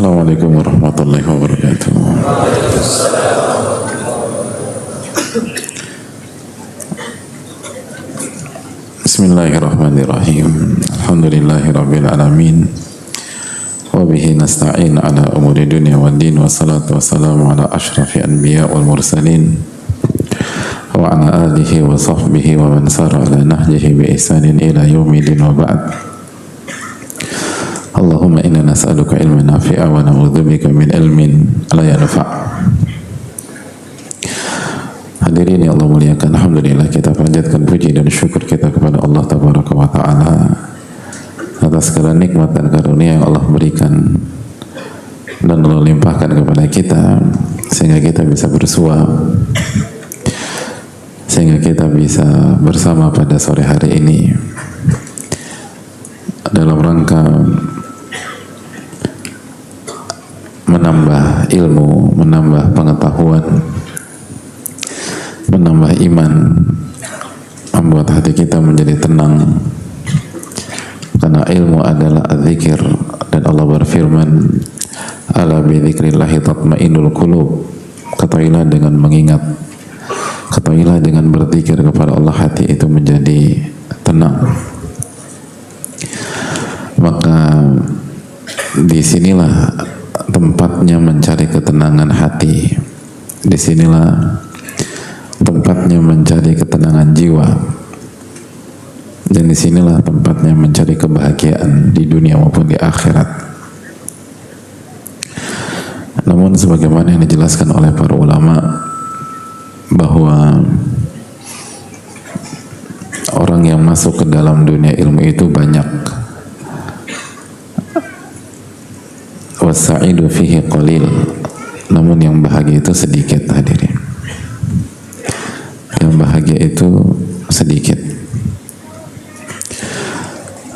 Assalamualaikum warahmatullahi wabarakatuh. Bismillahirrahmanirrahim. Alhamdulillahirabbil alamin. Wa bihi nasta'in ala umuri dunya waddin, wassalatu wassalamu ala asyrafil anbiya wal mursalin wa ala alihi wa sahbihi wa man sara ala nahjihi bi ihsanin ila yaumil wa ba'd. Allahumma inna nas'aluka ilman nafi'a wa na'udzubika min ilmin la yanfa'. Hadirin yang Allah muliakan, alhamdulillah kita panjatkan puji dan syukur kita kepada Allah Tabaraka wa Ta'ala atas segala nikmat dan karunia yang Allah berikan dan Allah limpahkan kepada kita sehingga kita bisa bersua, sehingga kita bisa bersama pada sore hari ini dalam rangka menambah ilmu, menambah pengetahuan, menambah iman, membuat hati kita menjadi tenang, karena ilmu adalah adzikir. Dan Allah berfirman, ala bidzikrillahi tatma'innul qulub, ketahuilah dengan mengingat, ketahuilah dengan berzikir kepada Allah hati itu menjadi tenang. Maka disinilah tempatnya mencari ketenangan hati, disinilah tempatnya mencari ketenangan jiwa, dan disinilah tempatnya mencari kebahagiaan di dunia maupun di akhirat. Namun sebagaimana yang dijelaskan oleh para ulama bahwa orang yang masuk ke dalam dunia ilmu itu banyak, wasa'idu fihi qalil, namun yang bahagia itu sedikit. Hadirin, yang bahagia itu sedikit.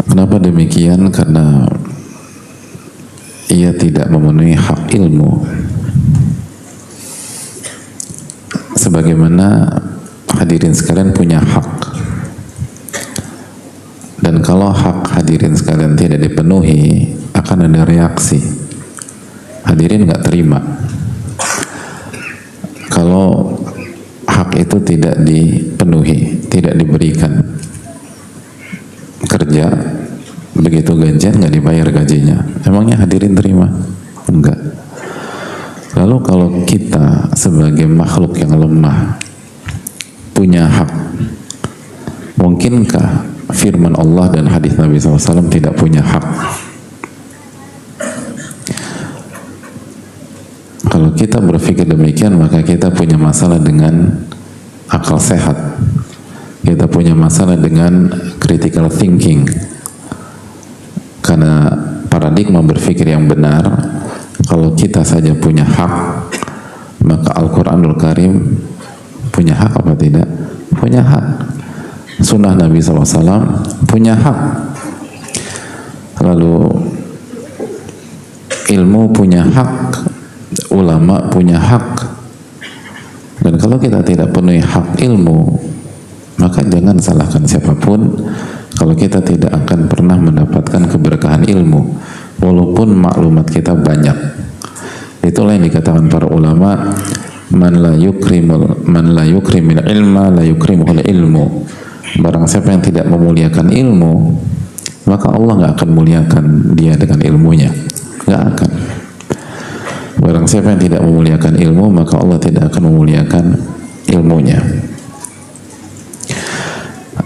Kenapa demikian? Karena ia tidak memenuhi hak ilmu sebagaimana hadirin sekalian punya hak. Dan kalau hak hadirin sekalian tidak dipenuhi, akan ada reaksi. Hadirin nggak terima kalau hak itu tidak dipenuhi, tidak diberikan. Kerja begitu gajian nggak dibayar gajinya, emangnya hadirin terima? Enggak. Lalu kalau kita sebagai makhluk yang lemah punya hak, mungkinkah firman Allah dan hadis Nabi SAW tidak punya hak? Kalau kita berpikir demikian, maka kita punya masalah dengan akal sehat, kita punya masalah dengan critical thinking, karena paradigma berpikir yang benar, kalau kita saja punya hak, maka Al-Quranul Karim punya hak apa tidak? Punya hak. Sunnah Nabi SAW punya hak. Lalu ilmu punya hak, ulama punya hak. Dan kalau kita tidak penuhi hak ilmu, maka jangan salahkan siapapun kalau kita tidak akan pernah mendapatkan keberkahan ilmu walaupun maklumat kita banyak. Itulah yang dikatakan para ulama, man la yukrimil ilma la yukrimuhul ilmu. Barang siapa yang tidak memuliakan ilmu, maka Allah nggak akan muliakan dia dengan ilmunya, nggak akan. Barang siapa yang tidak memuliakan ilmu, maka Allah tidak akan memuliakan ilmunya.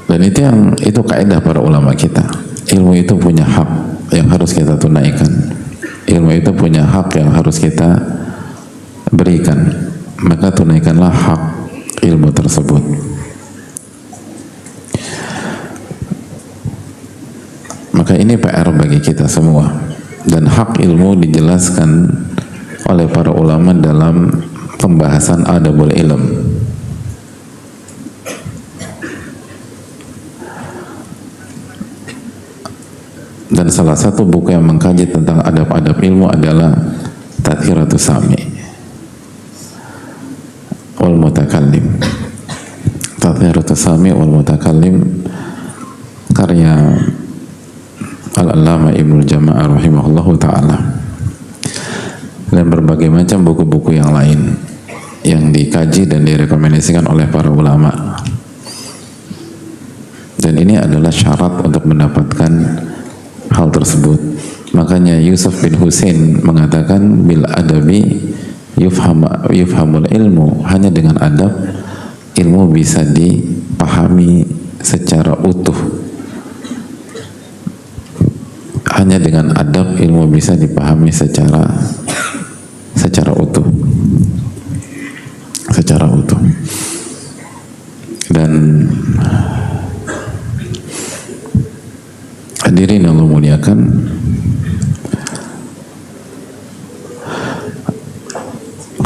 Dan itu kaidah para ulama kita. Ilmu itu punya hak yang harus kita tunaikan. Ilmu itu punya hak yang harus kita berikan. maka tunaikanlah hak ilmu tersebut. Maka ini PR bagi kita semua, dan hak ilmu dijelaskan oleh para ulama dalam pembahasan adabul ilm. Dan salah satu buku yang mengkaji tentang adab-adab ilmu adalah Tadhkiratus Sami wal Mutakallim. Tadhkiratus Sami wal Mutakallim karya Al-Allamah Ibnu Jama'ah rahimahullahu ta'ala, dan berbagai macam buku-buku yang lain yang dikaji dan direkomendasikan oleh para ulama. Dan ini adalah syarat untuk mendapatkan hal tersebut. Makanya Yusuf bin Husain mengatakan bil adabi yufhamul ilmu, hanya dengan adab ilmu bisa dipahami secara utuh. Hanya dengan adab ilmu bisa dipahami secara utuh, dan hadirin Allah muliakan,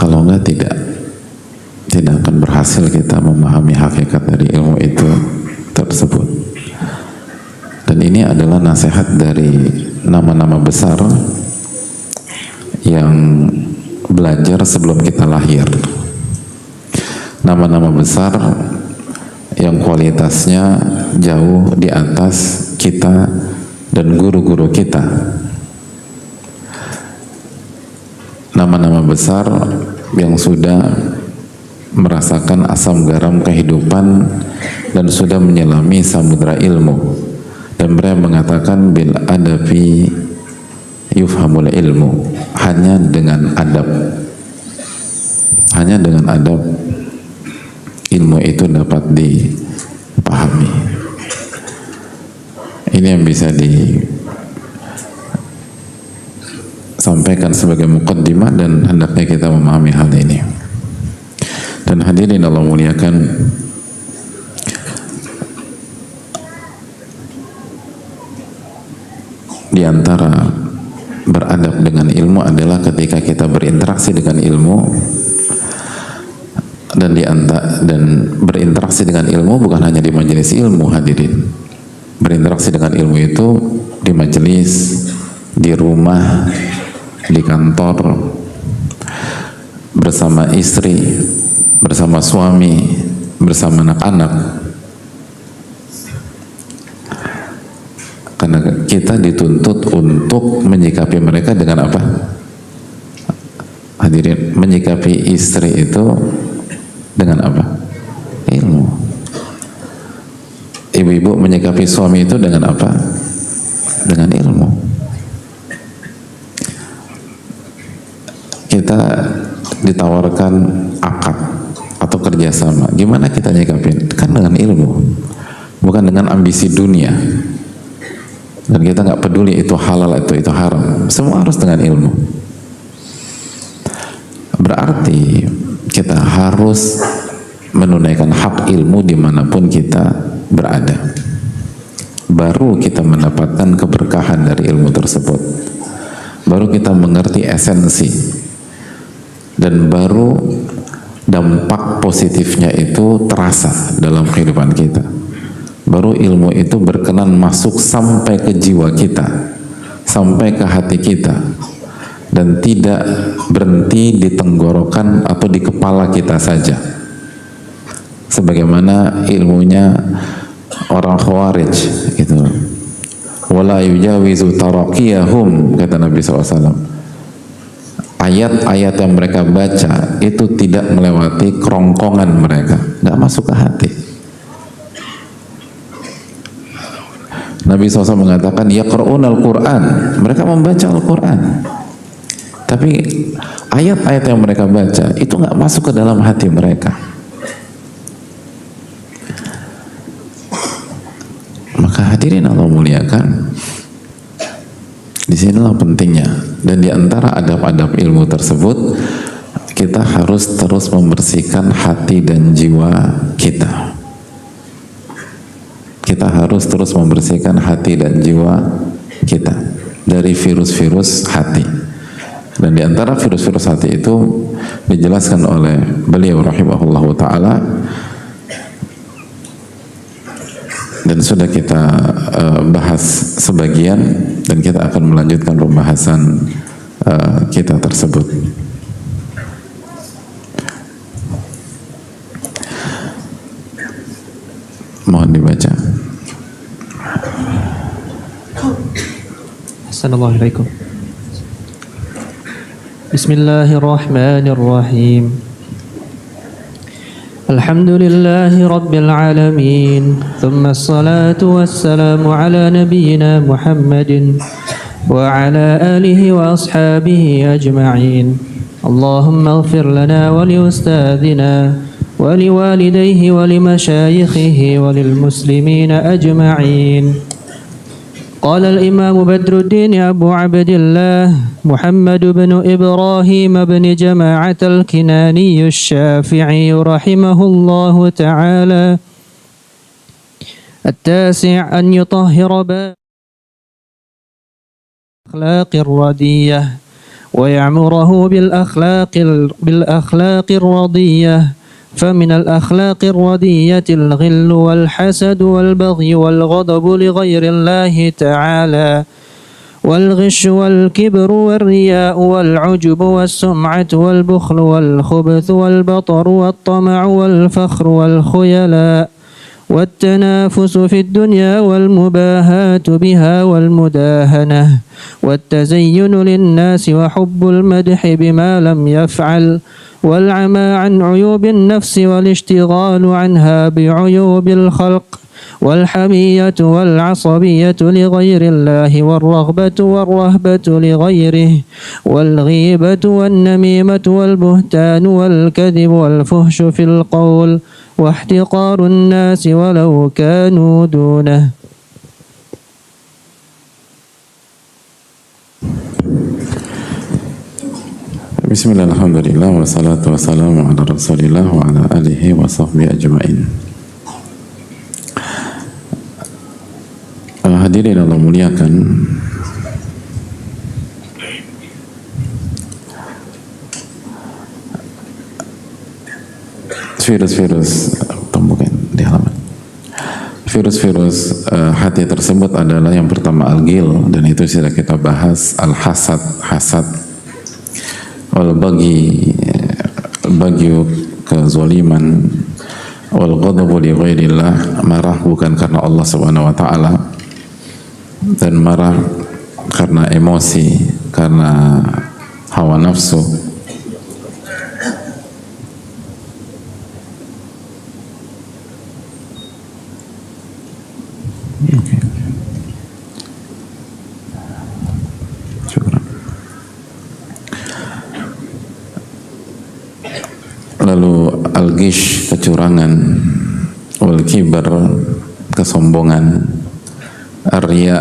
kalau enggak tidak akan berhasil kita memahami hakikat dari ilmu itu tersebut. Dan ini adalah nasihat dari nama-nama besar yang belajar sebelum kita lahir. Nama-nama besar yang kualitasnya jauh di atas kita dan guru-guru kita. Nama-nama besar yang sudah merasakan asam garam kehidupan dan sudah menyelami samudra ilmu. Dan mereka mengatakan bil adabi yufhamul ilmu, hanya dengan adab ilmu itu dapat dipahami. Ini yang bisa disampaikan sebagai muqaddimah, dan hendaknya kita memahami hal ini. Dan hadirin Allah muliakan, di antara beradab dengan ilmu adalah ketika kita berinteraksi dengan ilmu, dan berinteraksi dengan ilmu bukan hanya di majelis ilmu. Hadirin, berinteraksi dengan ilmu itu di majelis, di rumah, di kantor, bersama istri, bersama suami, bersama anak-anak. Karena kita dituntut untuk menyikapi mereka dengan apa? Hadirin, menyikapi istri itu dengan apa? Ilmu. Ibu-ibu menyikapi suami itu dengan apa? Dengan ilmu. Kita ditawarkan akad atau kerjasama, gimana kita nyikapin? Kan dengan ilmu, bukan dengan ambisi dunia. Dan kita nggak peduli itu halal atau itu haram, semua harus dengan ilmu. Berarti kita harus menunaikan hak ilmu dimanapun kita berada. Baru kita mendapatkan keberkahan dari ilmu tersebut, baru kita mengerti esensi, dan baru dampak positifnya itu terasa dalam kehidupan kita. Baru ilmu itu berkenan masuk sampai ke jiwa kita, sampai ke hati kita, dan tidak berhenti di tenggorokan atau di kepala kita saja, sebagaimana ilmunya orang Khawarij gitu. Wala yujawizu taraqiyahum, kata Nabi SAW. Ayat-ayat yang mereka baca itu tidak melewati kerongkongan mereka, nggak masuk ke hati. Nabi SAW mengatakan yaqra'unal Qur'an, mereka membaca Al-Quran, tapi ayat-ayat yang mereka baca itu nggak masuk ke dalam hati mereka. Maka hadirin Allah muliakan, disinilah pentingnya. Dan di antara adab-adab ilmu tersebut, kita harus terus membersihkan hati dan jiwa kita. Kita harus terus membersihkan hati dan jiwa kita dari virus-virus hati. Dan di antara virus-virus hati itu dijelaskan oleh beliau rahimahullahu ta'ala, dan sudah kita bahas sebagian, dan kita akan melanjutkan pembahasan kita tersebut. Mohon dibaca. Assalamualaikum. Bismillahirrahmanirrahim. Alhamdulillahi Rabbil Alamin. Thumma assalatu wassalamu ala nabiyyina Muhammadin wa ala alihi wa ashabihi ajma'in. Allahumma ighfir lana wa li ustadina wa li walidayhi wa li masyayikhihi wa lil muslimina ajma'in. قال الإمام بدر الدين أبو عبد الله محمد بن إبراهيم بن جماعة الكناني الشافعي رحمه الله تعالى: التاسع أن يطهر بالأخلاق الردية ويعمره بالأخلاق الرضية، فمن الأخلاق الردية الغل والحسد والبغي والغضب لغير الله تعالى، والغش والكبر والرياء والعجب والسمعة والبخل والخبث والبطر والطمع والفخر والخيلاء والتنافس في الدنيا والمباهاة بها والمداهنة والتزين للناس وحب المدح بما لم يفعل والعمى عن عيوب النفس والاشتغال عنها بعيوب الخلق والحمية والعصبية لغير الله والرغبة والرهبة لغيره والغيبة والنميمة والبهتان والكذب والفحش في القول واحتقار الناس ولو كانوا دونه. Bismillah, alhamdulillah, wassalatu wassalamu ala rasulillah wa ala alihi wa sahbihi ajma'in. Hadirin Allah muliakan, virus-virus di halaman. Virus-virus hati tersebut adalah yang pertama al-ghil, dan itu sudah kita bahas, al-hasad, hasad, wal-baghi, kezaliman, wal-ghadabu li ghairillah, marah bukan karena Allah Subhanahu wa taala, dan marah karena emosi, karena hawa nafsu. Lalu al-gish, kecurangan, wal-kibar, kesombongan, riya,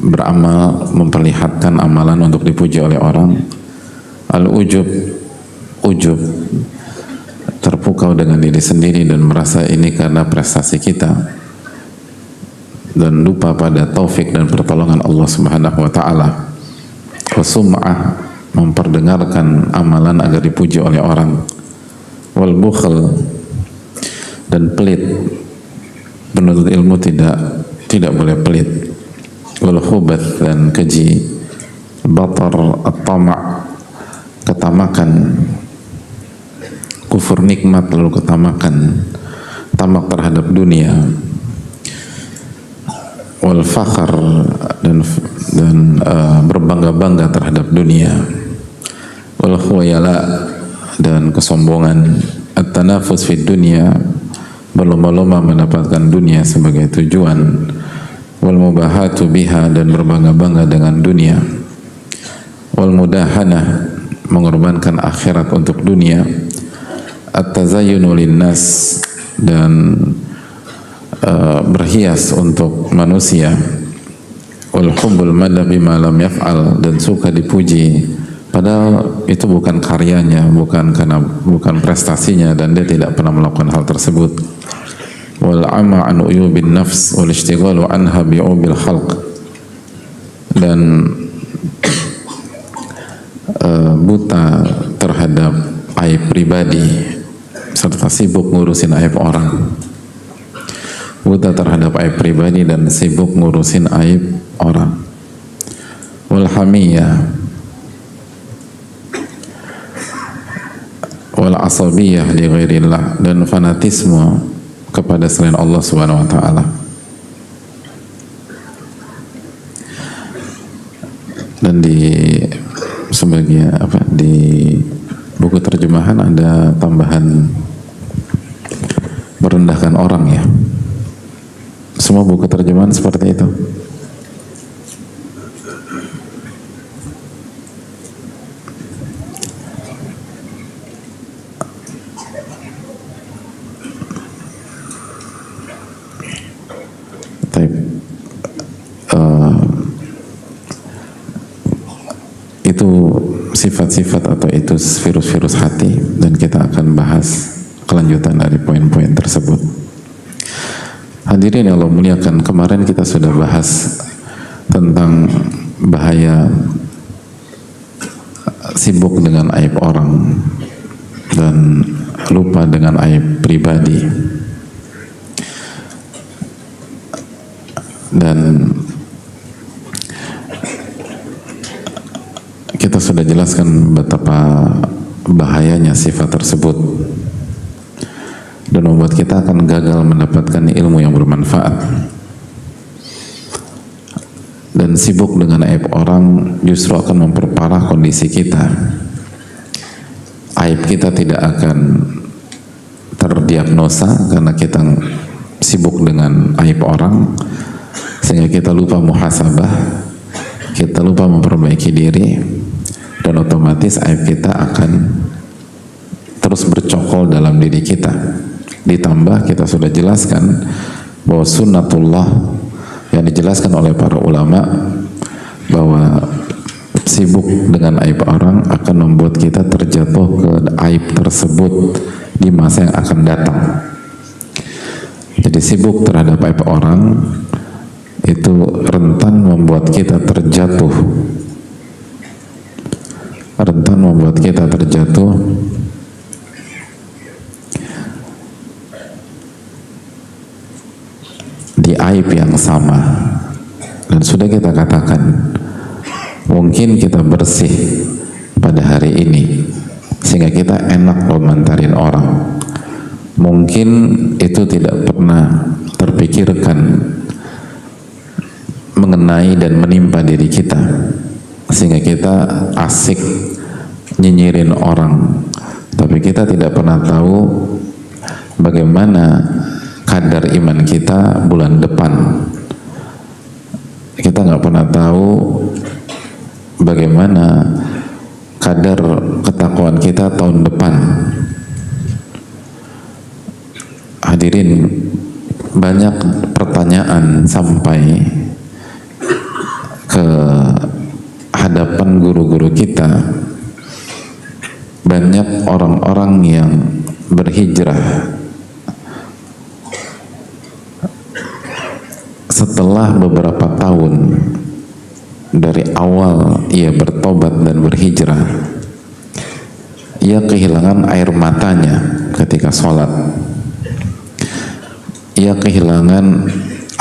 beramal, memperlihatkan amalan untuk dipuji oleh orang, al-ujub, terpukau dengan diri sendiri dan merasa ini karena prestasi kita, dan lupa pada taufik dan pertolongan Allah Subhanahu wa taala, wasum'ah, memperdengarkan amalan agar dipuji oleh orang, wal bukhl, dan pelit. Penuntut ilmu tidak boleh pelit, wal khubath, dan keji, batar, at-tama', ketamakan, kufur nikmat lalu ketamakan, tamak terhadap dunia, wal fakhar, dan berbangga-bangga terhadap dunia, wal khuyala, dan kesombongan, at-tanafus fid dunya, berlomba-lomba mendapatkan dunia sebagai tujuan, wal mubahatu biha, dan berbangga-bangga dengan dunia, wal mudahanah, mengorbankan akhirat untuk dunia, at-tazayyunu linnas, dan berhias untuk manusia, wal hubbul madha bima lam yaf'al, dan suka dipuji Padahal itu bukan karyanya, bukan prestasinya, dan dia tidak pernah melakukan hal tersebut. Wal ama an uyubin nafs wal ishtighalu anha bi'ubil khalq, dan buta terhadap aib pribadi serta sibuk ngurusin aib orang. Buta terhadap aib pribadi dan sibuk ngurusin aib orang. Wal hamiyah wal asabiyah li ghairillah, dan fanatisme kepada selain Allah Subhanahu wa taala. Dan di sebagian di buku terjemahan ada tambahan merendahkan orang ya. Semua buku terjemahan seperti itu. Itu sifat-sifat atau itu virus-virus hati, dan kita akan bahas kelanjutan dari poin-poin tersebut. Hadirin yang Allah muliakan, kemarin kita sudah bahas tentang bahaya sibuk dengan aib orang dan lupa dengan aib pribadi. Dan kita sudah jelaskan betapa bahayanya sifat tersebut dan membuat kita akan gagal mendapatkan ilmu yang bermanfaat. Dan sibuk dengan aib orang justru akan memperparah kondisi kita. Aib kita tidak akan terdiagnosa karena kita sibuk dengan aib orang, sehingga kita lupa muhasabah, kita lupa memperbaiki diri, dan otomatis aib kita akan terus bercokol dalam diri kita. Ditambah kita sudah jelaskan bahwa sunnatullah yang dijelaskan oleh para ulama, bahwa sibuk dengan aib orang akan membuat kita terjatuh ke aib tersebut di masa yang akan datang. Jadi sibuk terhadap aib orang itu rentan membuat kita terjatuh, di aib yang sama. Dan sudah kita katakan, mungkin kita bersih pada hari ini sehingga kita enak komentarin orang. Mungkin itu tidak pernah terpikirkan mengenai dan menimpa diri kita, sehingga kita asik nyinyirin orang, tapi kita tidak pernah tahu bagaimana kadar iman kita bulan depan. Kita nggak pernah tahu bagaimana kadar ketakwaan kita tahun depan. Hadirin, banyak pertanyaan sampai ke hadapan guru-guru kita. Banyak orang-orang yang berhijrah setelah beberapa tahun dari awal ia bertobat dan berhijrah, ia kehilangan air matanya ketika sholat, ia kehilangan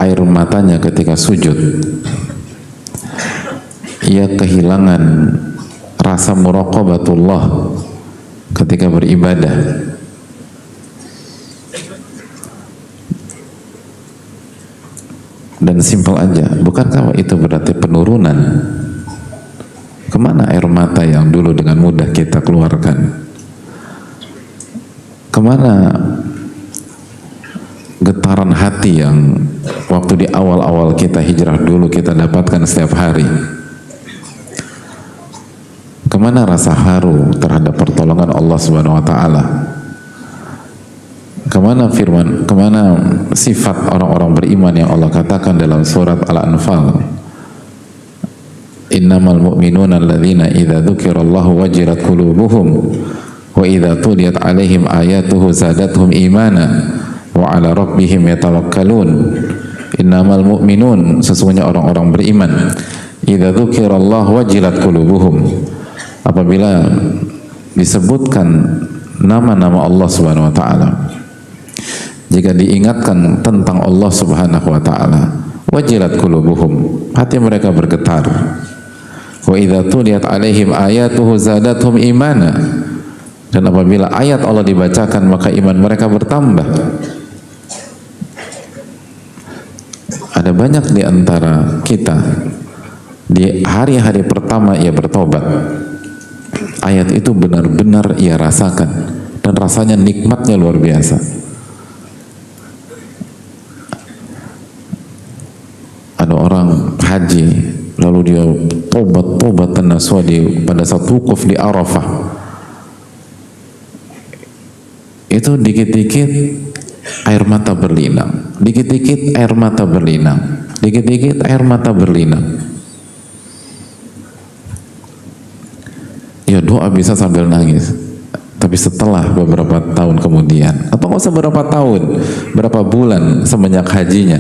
air matanya ketika sujud, ia kehilangan rasa muraqabatullah ketika beribadah. Dan simpel aja, bukankah itu berarti penurunan? Kemana air mata yang dulu dengan mudah kita keluarkan? Kemana getaran hati yang waktu di awal-awal kita hijrah dulu kita dapatkan setiap hari? Kemana rasa haru terhadap pertolongan Allah Subhanahu wa taala? Kemana sifat orang-orang beriman yang Allah katakan dalam surat Al-Anfal, innamal mu'minuna alladzina idza dzukirallahu wajilat qulubuhum wa idza tuliyat alaihim ayatuhu zadatuhum imana wa ala rabbihim yatawakkalun. Innamal mu'minun, sesungguhnya orang-orang beriman, idza dzukirallahu wajilat qulubuhum, apabila disebutkan nama-nama Allah Subhanahu wa taala, jika diingatkan tentang Allah Subhanahu wa taala, wajilat qulubuhum, hati mereka bergetar. Wa idza tuliyat alaihim ayatuhu zadatuhum imana, dan apabila ayat Allah dibacakan maka iman mereka bertambah. Ada banyak di antara kita di hari-hari pertama ia bertobat, ayat itu benar-benar ia rasakan dan rasanya nikmatnya luar biasa. Ada orang haji lalu dia tobat nasuha pada saat wukuf di Arafah, itu dikit-dikit air mata berlinang, dikit-dikit air mata berlinang, dikit-dikit air mata berlinang. Ya doa bisa sambil nangis, tapi setelah beberapa tahun kemudian, atau nggak usah berapa tahun, berapa bulan semenjak hajinya,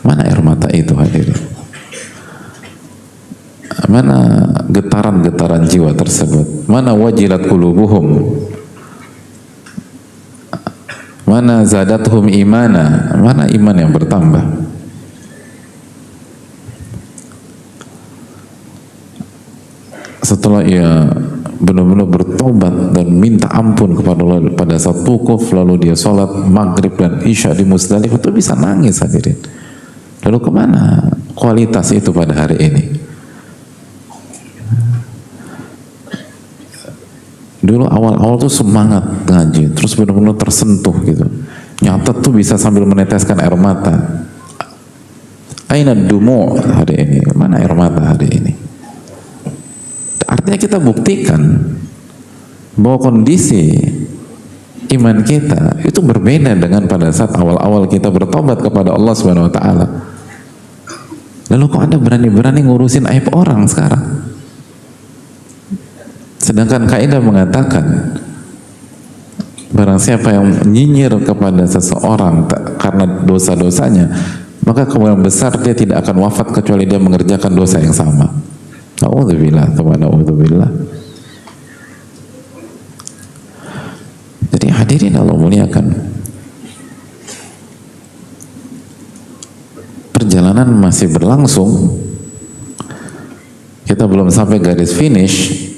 mana air mata itu hadirin? Mana getaran-getaran jiwa tersebut? Mana wajilat qulubuhum? Mana zadatuhum imana? Mana iman yang bertambah? Setelah ia benar-benar bertobat dan minta ampun kepada Allah pada saat wukuf, lalu dia sholat maghrib dan isya di Muzdalifah, itu bisa nangis hadirin. Lalu kemana kualitas itu pada hari ini? Dulu awal-awal tuh semangat ngaji, terus benar-benar tersentuh gitu. Nyata tuh bisa sambil meneteskan air mata. Aina dumu hari ini? Mana air mata hari ini? Artinya kita buktikan bahwa kondisi iman kita itu berbeda dengan pada saat awal-awal kita bertobat kepada Allah Subhanahu wa taala. Lalu kok Anda berani-berani ngurusin aib orang sekarang? Sedangkan kaidah mengatakan barang siapa yang nyinyir kepada seseorang karena dosa-dosanya, maka kemungkinan besar dia tidak akan wafat kecuali dia mengerjakan dosa yang sama. Na'udzubillah, na'udzubillah. Jadi hadirin Allah muliakan, perjalanan masih berlangsung, kita belum sampai garis finish.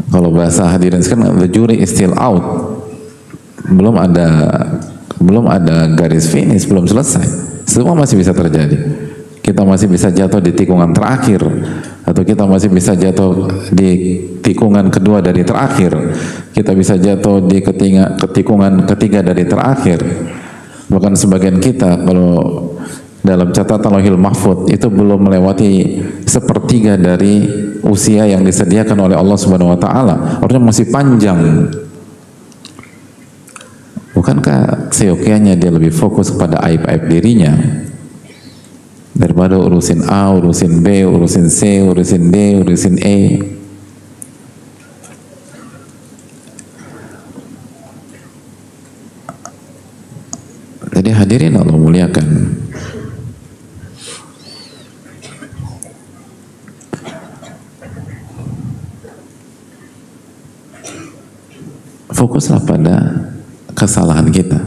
Kalau bahasa hadirin sekarang, the jury is still out, belum ada garis finish, belum selesai, semua masih bisa terjadi. Kita masih bisa jatuh di tikungan terakhir, atau kita masih bisa jatuh di tikungan kedua dari terakhir, kita bisa jatuh di tikungan ketiga dari terakhir. Bahkan sebagian kita kalau dalam catatan Lauhil Mahfudz itu belum melewati sepertiga dari usia yang disediakan oleh Allah Subhanahu wa taala. Artinya masih panjang. Bukankah seyogianya dia lebih fokus kepada aib-aib dirinya daripada urusin A, urusin B, urusin C, urusin D, urusin E? Jadi hadirin Allah muliakan, fokuslah pada kesalahan kita.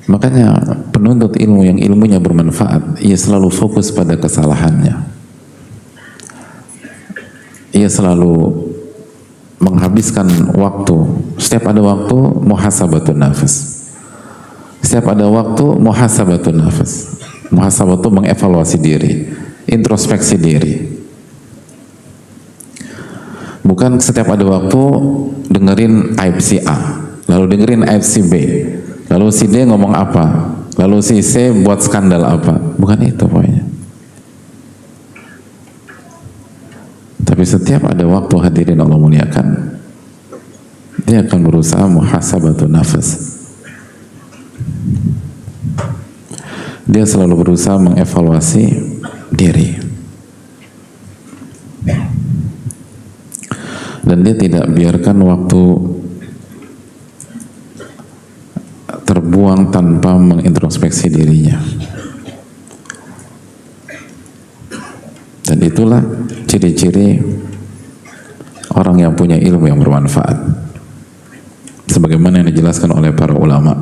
Makanya penuntut ilmu yang ilmunya bermanfaat, ia selalu fokus pada kesalahannya. Ia selalu menghabiskan waktu, setiap ada waktu muhasabatun nafas. Setiap ada waktu muhasabatun nafas. Muhasabatu mengevaluasi diri, introspeksi diri. Bukan setiap ada waktu dengerin aib si A, lalu dengerin aib si B, lalu si D ngomong apa, lalu si C buat skandal apa. Bukan itu pokoknya. Tapi setiap ada waktu hadirin Allah muliakan, dia akan berusaha muhasabatun nafas. Dia selalu berusaha mengevaluasi diri. Dan dia tidak biarkan waktu terbuang tanpa mengintrospeksi dirinya. Dan itulah ciri-ciri orang yang punya ilmu yang bermanfaat, sebagaimana yang dijelaskan oleh para ulama.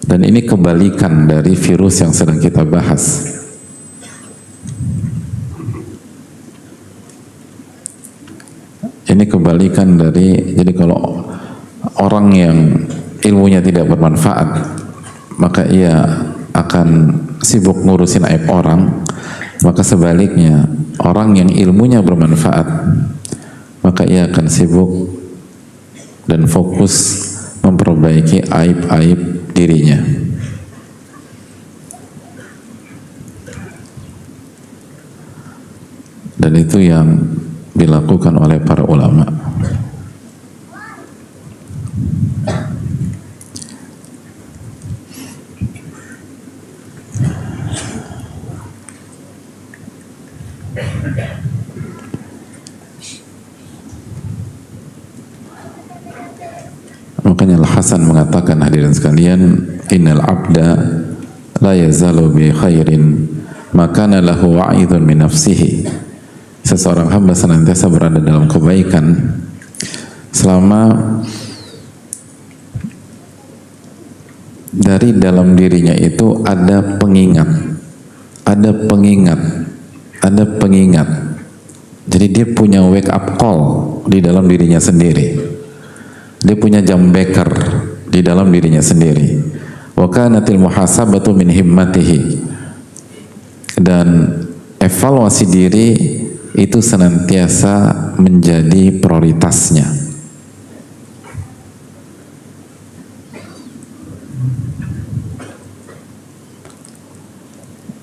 Dan ini kebalikan dari virus yang sedang kita bahas. Ini kebalikan dari, jadi kalau orang yang ilmunya tidak bermanfaat, maka ia akan sibuk ngurusin aib orang. Maka sebaliknya, orang yang ilmunya bermanfaat, maka ia akan sibuk dan fokus memperbaiki aib-aib dirinya. Dan itu yang dilakukan oleh para ulama. Makanya Al-Hasan mengatakan, hadirin sekalian, innal abda la yazalu bi khairin makana lahu wa'idun min nafsihi. Seseorang hamba senantiasa berada dalam kebaikan selama dari dalam dirinya itu ada pengingat, ada pengingat, ada pengingat. Jadi dia punya wake up call di dalam dirinya sendiri. Dia punya jam beker di dalam dirinya sendiri. Wa kanatil muhasabatu min himmatihi. Dan evaluasi diri itu senantiasa menjadi prioritasnya.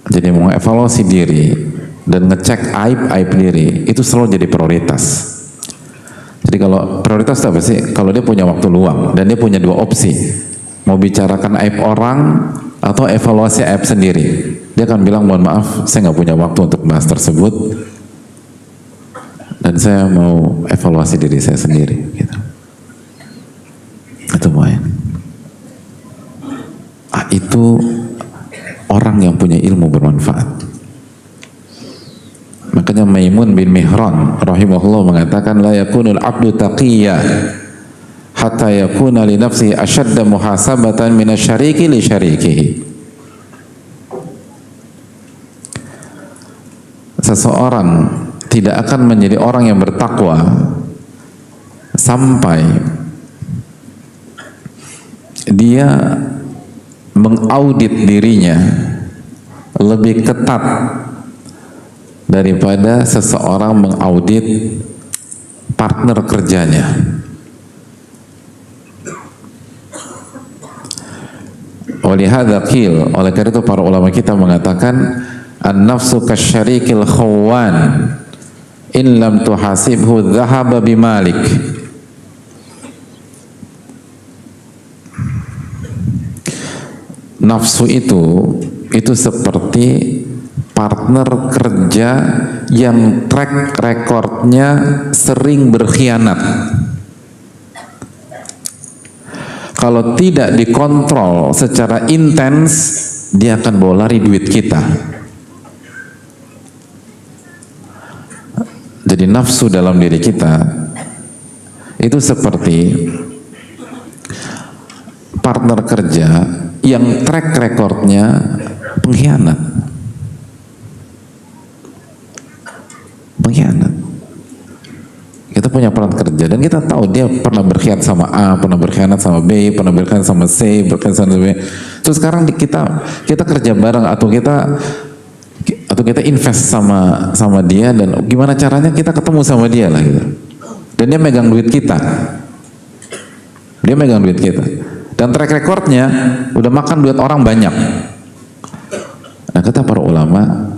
Jadi mengevaluasi diri dan ngecek aib-aib diri itu selalu jadi prioritas. Jadi kalau prioritas itu apa sih? Kalau dia punya waktu luang dan dia punya dua opsi, mau bicarakan aib orang atau evaluasi aib sendiri, dia akan bilang, mohon maaf, saya nggak punya waktu untuk bahas tersebut, dan saya mau evaluasi diri saya sendiri. Gitu. Itu poin. Itu orang yang punya ilmu bermanfaat. Makanya Maimun bin Mihran rahimahullah mengatakan, la yakunul abdu taqiyya hatta yakuna li nafsihi ashadda muhasabatan minasyariki li syarikihi. Seseorang tidak akan menjadi orang yang bertakwa sampai dia mengaudit dirinya lebih ketat daripada seseorang mengaudit partner kerjanya. Oleh karena itu para ulama kita mengatakan, an-nafsu kasyarikil khawan in lam tuhasibhu dhahaba bimalik. Nafsu itu seperti partner kerja yang track recordnya sering berkhianat. Kalau tidak dikontrol secara intens, dia akan bawa lari duit kita. Jadi nafsu dalam diri kita itu seperti partner kerja yang track recordnya pengkhianat. Kita punya peran kerja dan kita tahu dia pernah berkhianat sama A, pernah berkhianat sama B, pernah berkhianat sama C, berkhianat sama B. Terus sekarang kita kerja bareng atau kita invest sama dia, dan gimana caranya kita ketemu sama dia lah gitu. Dan dia megang duit kita. Dan track recordnya udah makan duit orang banyak. Nah, kata para ulama,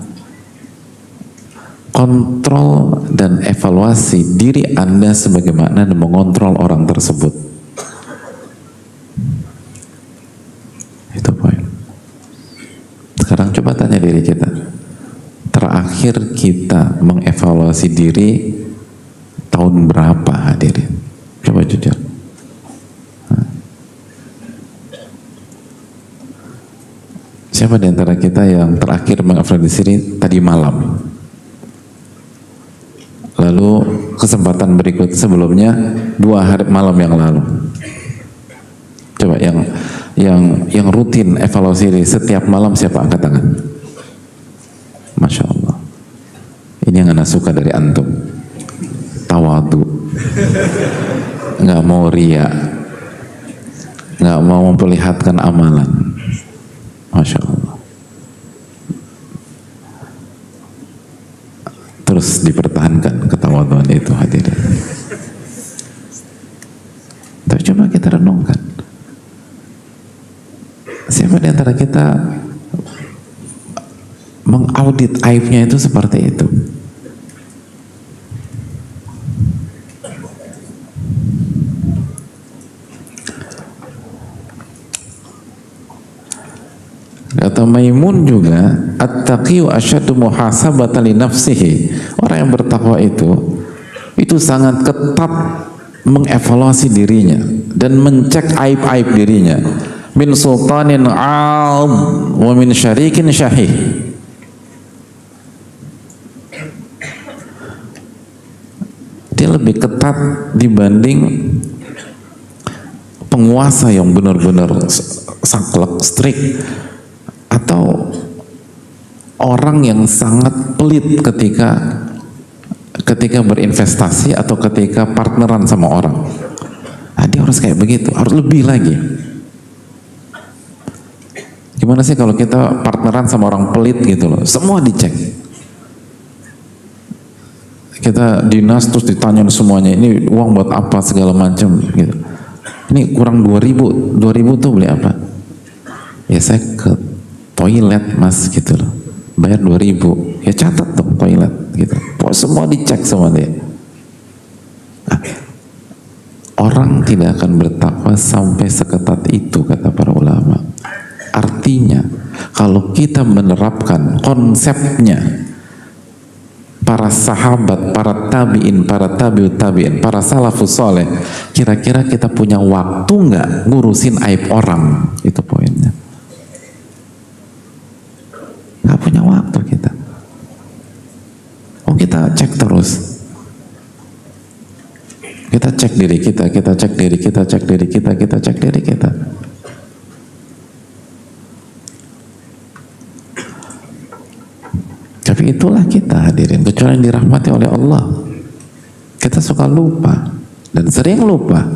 kontrol dan evaluasi diri Anda sebagaimana Anda mengontrol orang tersebut. Itu poin. Coba tanya diri kita, terakhir kita mengevaluasi diri tahun berapa hadirin? Coba jujur. Siapa di antara kita yang terakhir mengevaluasi diri tadi malam? Lalu kesempatan berikut sebelumnya 2 hari malam yang lalu. Coba yang rutin evaluasi diri setiap malam siapa, angkat tangan? Masya Allah. Ini yang Anda suka dari antum. Tawadu. Nggak mau ria, nggak mau memperlihatkan amalan. Masya Allah. Terus dipertahankan ketawaduan itu hadirin. Tapi coba kita renungkan, siapa di antara kita mengaudit aibnya itu seperti itu? Kata Maimun juga, at-taqiyyu asyaddu muhasabatan li nafsihi. Orang yang bertakwa itu sangat ketat mengevaluasi dirinya dan mencek aib-aib dirinya. Min sultanin 'ad wa min syarikin syahih. Dia lebih ketat dibanding penguasa yang benar-benar saklek, strict, atau orang yang sangat pelit ketika berinvestasi atau ketika partneran sama orang. Nah, dia harus kayak begitu, harus lebih lagi. Gimana sih kalau kita partneran sama orang pelit gitu loh, semua dicek. Kita dinas terus ditanyain semuanya, ini uang buat apa segala macam gitu. Ini kurang 2000 tuh beli apa? Ya saya ke toilet mas gitu loh, bayar 2000, ya catat tuh toilet gitu. Semua dicek sama dia. Nah, orang tidak akan bertakwa sampai seketat itu kata para ulama. Artinya kalau kita menerapkan konsepnya para sahabat, para tabi'in, para tabi'ut tabi'in, para salafus soleh, kira-kira kita punya waktu nggak ngurusin aib orang? Itu poinnya. Nggak punya waktu kita. Oh, kita cek terus. Kita cek diri kita, kita cek diri kita, cek diri kita, kita cek diri kita. Tapi itulah kita hadirin, kecuali yang dirahmati oleh Allah. Kita suka lupa dan sering lupa,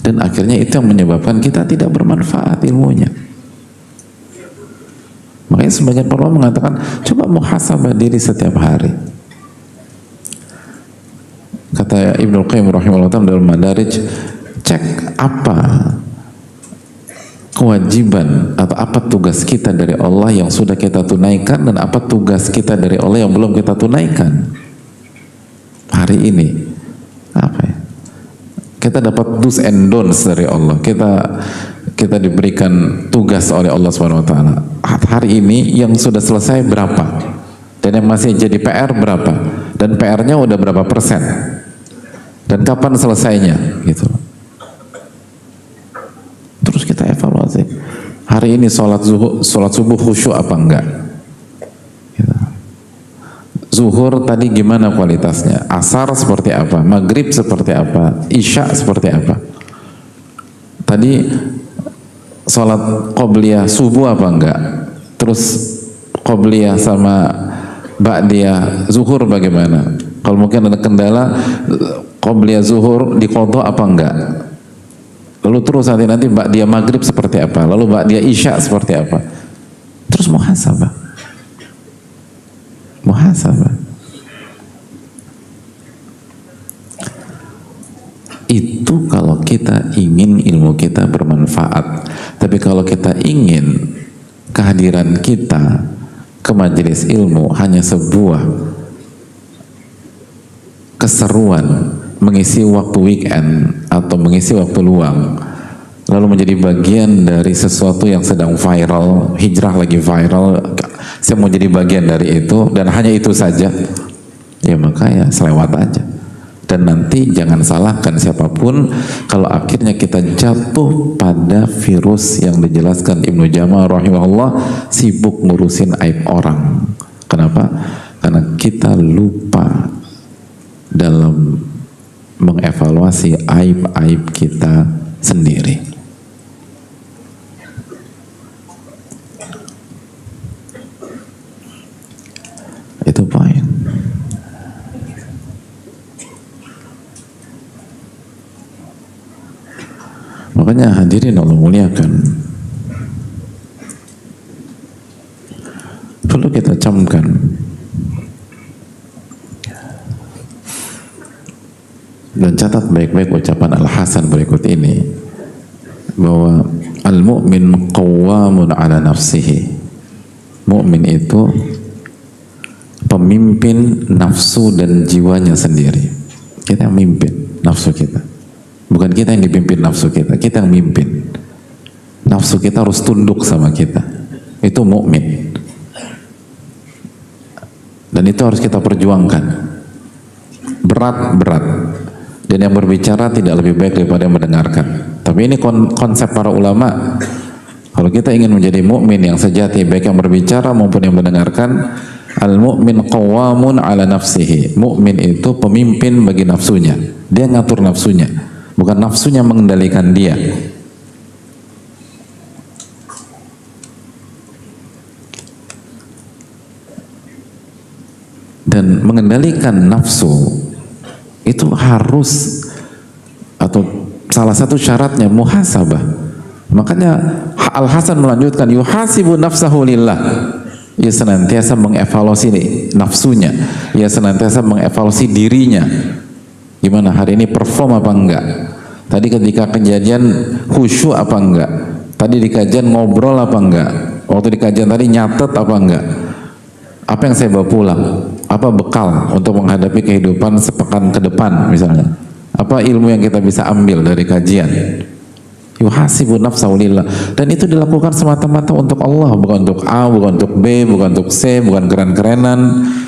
dan akhirnya itu yang menyebabkan kita tidak bermanfaat ilmunya. Makanya sebagian para ulama mengatakan, coba muhasabah diri setiap hari. Kata Ibnu Qayyim rahimahullah dalam Madarij, cek apa kewajiban atau apa tugas kita dari Allah yang sudah kita tunaikan, dan apa tugas kita dari Allah yang belum kita tunaikan hari ini. Apa ya? Kita dapat do's and don'ts dari Allah. Kita diberikan tugas oleh Allah SWT. Hari ini yang sudah selesai berapa, dan yang masih jadi PR berapa, dan PR-nya udah berapa persen, dan kapan selesainya gitu. Terus kita evaluasi, hari ini sholat subuh khusyuk apa enggak gitu. Zuhur tadi gimana kualitasnya, asar seperti apa, maghrib seperti apa, isya seperti apa. Tadi sholat qobliyah subuh apa enggak, terus qobliyah sama ba'diyah zuhur bagaimana, kalau mungkin ada kendala qobliyah zuhur diqadha apa enggak, lalu terus nanti ba'diyah maghrib seperti apa, lalu ba'diyah isya seperti apa. Terus muhasabah. Itu kalau kita ingin ilmu kita bermanfaat. Tapi kalau kita ingin kehadiran kita ke majelis ilmu hanya sebuah keseruan, mengisi waktu weekend atau mengisi waktu luang, lalu menjadi bagian dari sesuatu yang sedang viral, hijrah lagi viral, saya mau jadi bagian dari itu dan hanya itu saja, ya maka ya selewat aja. Dan nanti jangan salahkan siapapun kalau akhirnya kita jatuh pada virus yang dijelaskan Ibnu Jamal rahimahullah, sibuk ngurusin aib orang. Kenapa? Karena kita lupa dalam mengevaluasi aib-aib kita sendiri. Itu poin. Makanya hadirin Allah muliakan, perlu kita camkan dan catat baik-baik ucapan Al-Hasan berikut ini, bahwa al-mu'min qawwamun ala nafsihi. Mu'min itu pemimpin nafsu dan jiwanya sendiri. Kita yang mimpin nafsu kita, bukan kita yang dipimpin nafsu kita. Kita yang mimpin nafsu kita, harus tunduk sama kita. Itu mukmin, dan itu harus kita perjuangkan berat-berat. Dan yang berbicara tidak lebih baik daripada yang mendengarkan. Tapi ini konsep para ulama. Kalau kita ingin menjadi mukmin yang sejati, baik yang berbicara maupun yang mendengarkan, al-mu'min qawwamun ala nafsihi. Mukmin itu pemimpin bagi nafsunya. Dia ngatur nafsunya, bukan nafsunya mengendalikan dia. Dan mengendalikan nafsu itu harus, atau salah satu syaratnya muhasabah. Makanya Al-Hasan melanjutkan, yuhasibu nafsahu lillah. Ia senantiasa mengevaluasi nafsunya, ia senantiasa mengevaluasi dirinya. Gimana hari ini, perform apa enggak? Tadi ketika kejadian khusyuk apa enggak? Tadi di kajian ngobrol apa enggak? Waktu di kajian tadi nyatet apa enggak? Apa yang saya bawa pulang? Apa bekal untuk menghadapi kehidupan sepekan ke depan misalnya? Apa ilmu yang kita bisa ambil dari kajian? Yuhasibu nafsahu lillah. Dan itu dilakukan semata-mata untuk Allah, bukan untuk A, bukan untuk B, bukan untuk C, bukan keren-kerenan,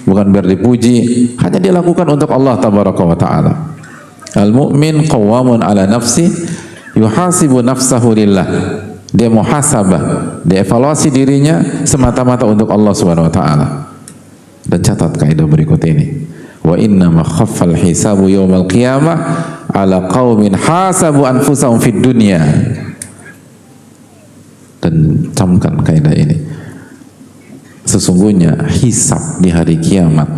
bukan biar dipuji. Hanya dilakukan untuk Allah tabaraka wa ta'ala. Al-mu'min qawwamun ala nafsi, yuhasibu nafsahu lillah. Dia muhasabah, dia evaluasi dirinya semata-mata untuk Allah subhanahu wa ta'ala. Dan catat kaidah berikut ini, wa inna ma khaffal hisabu yawmal qiyamah ala qaumin hasabu anfusahum fid dunya. Dan camkan kaidah ini, sesungguhnya hisab di hari kiamat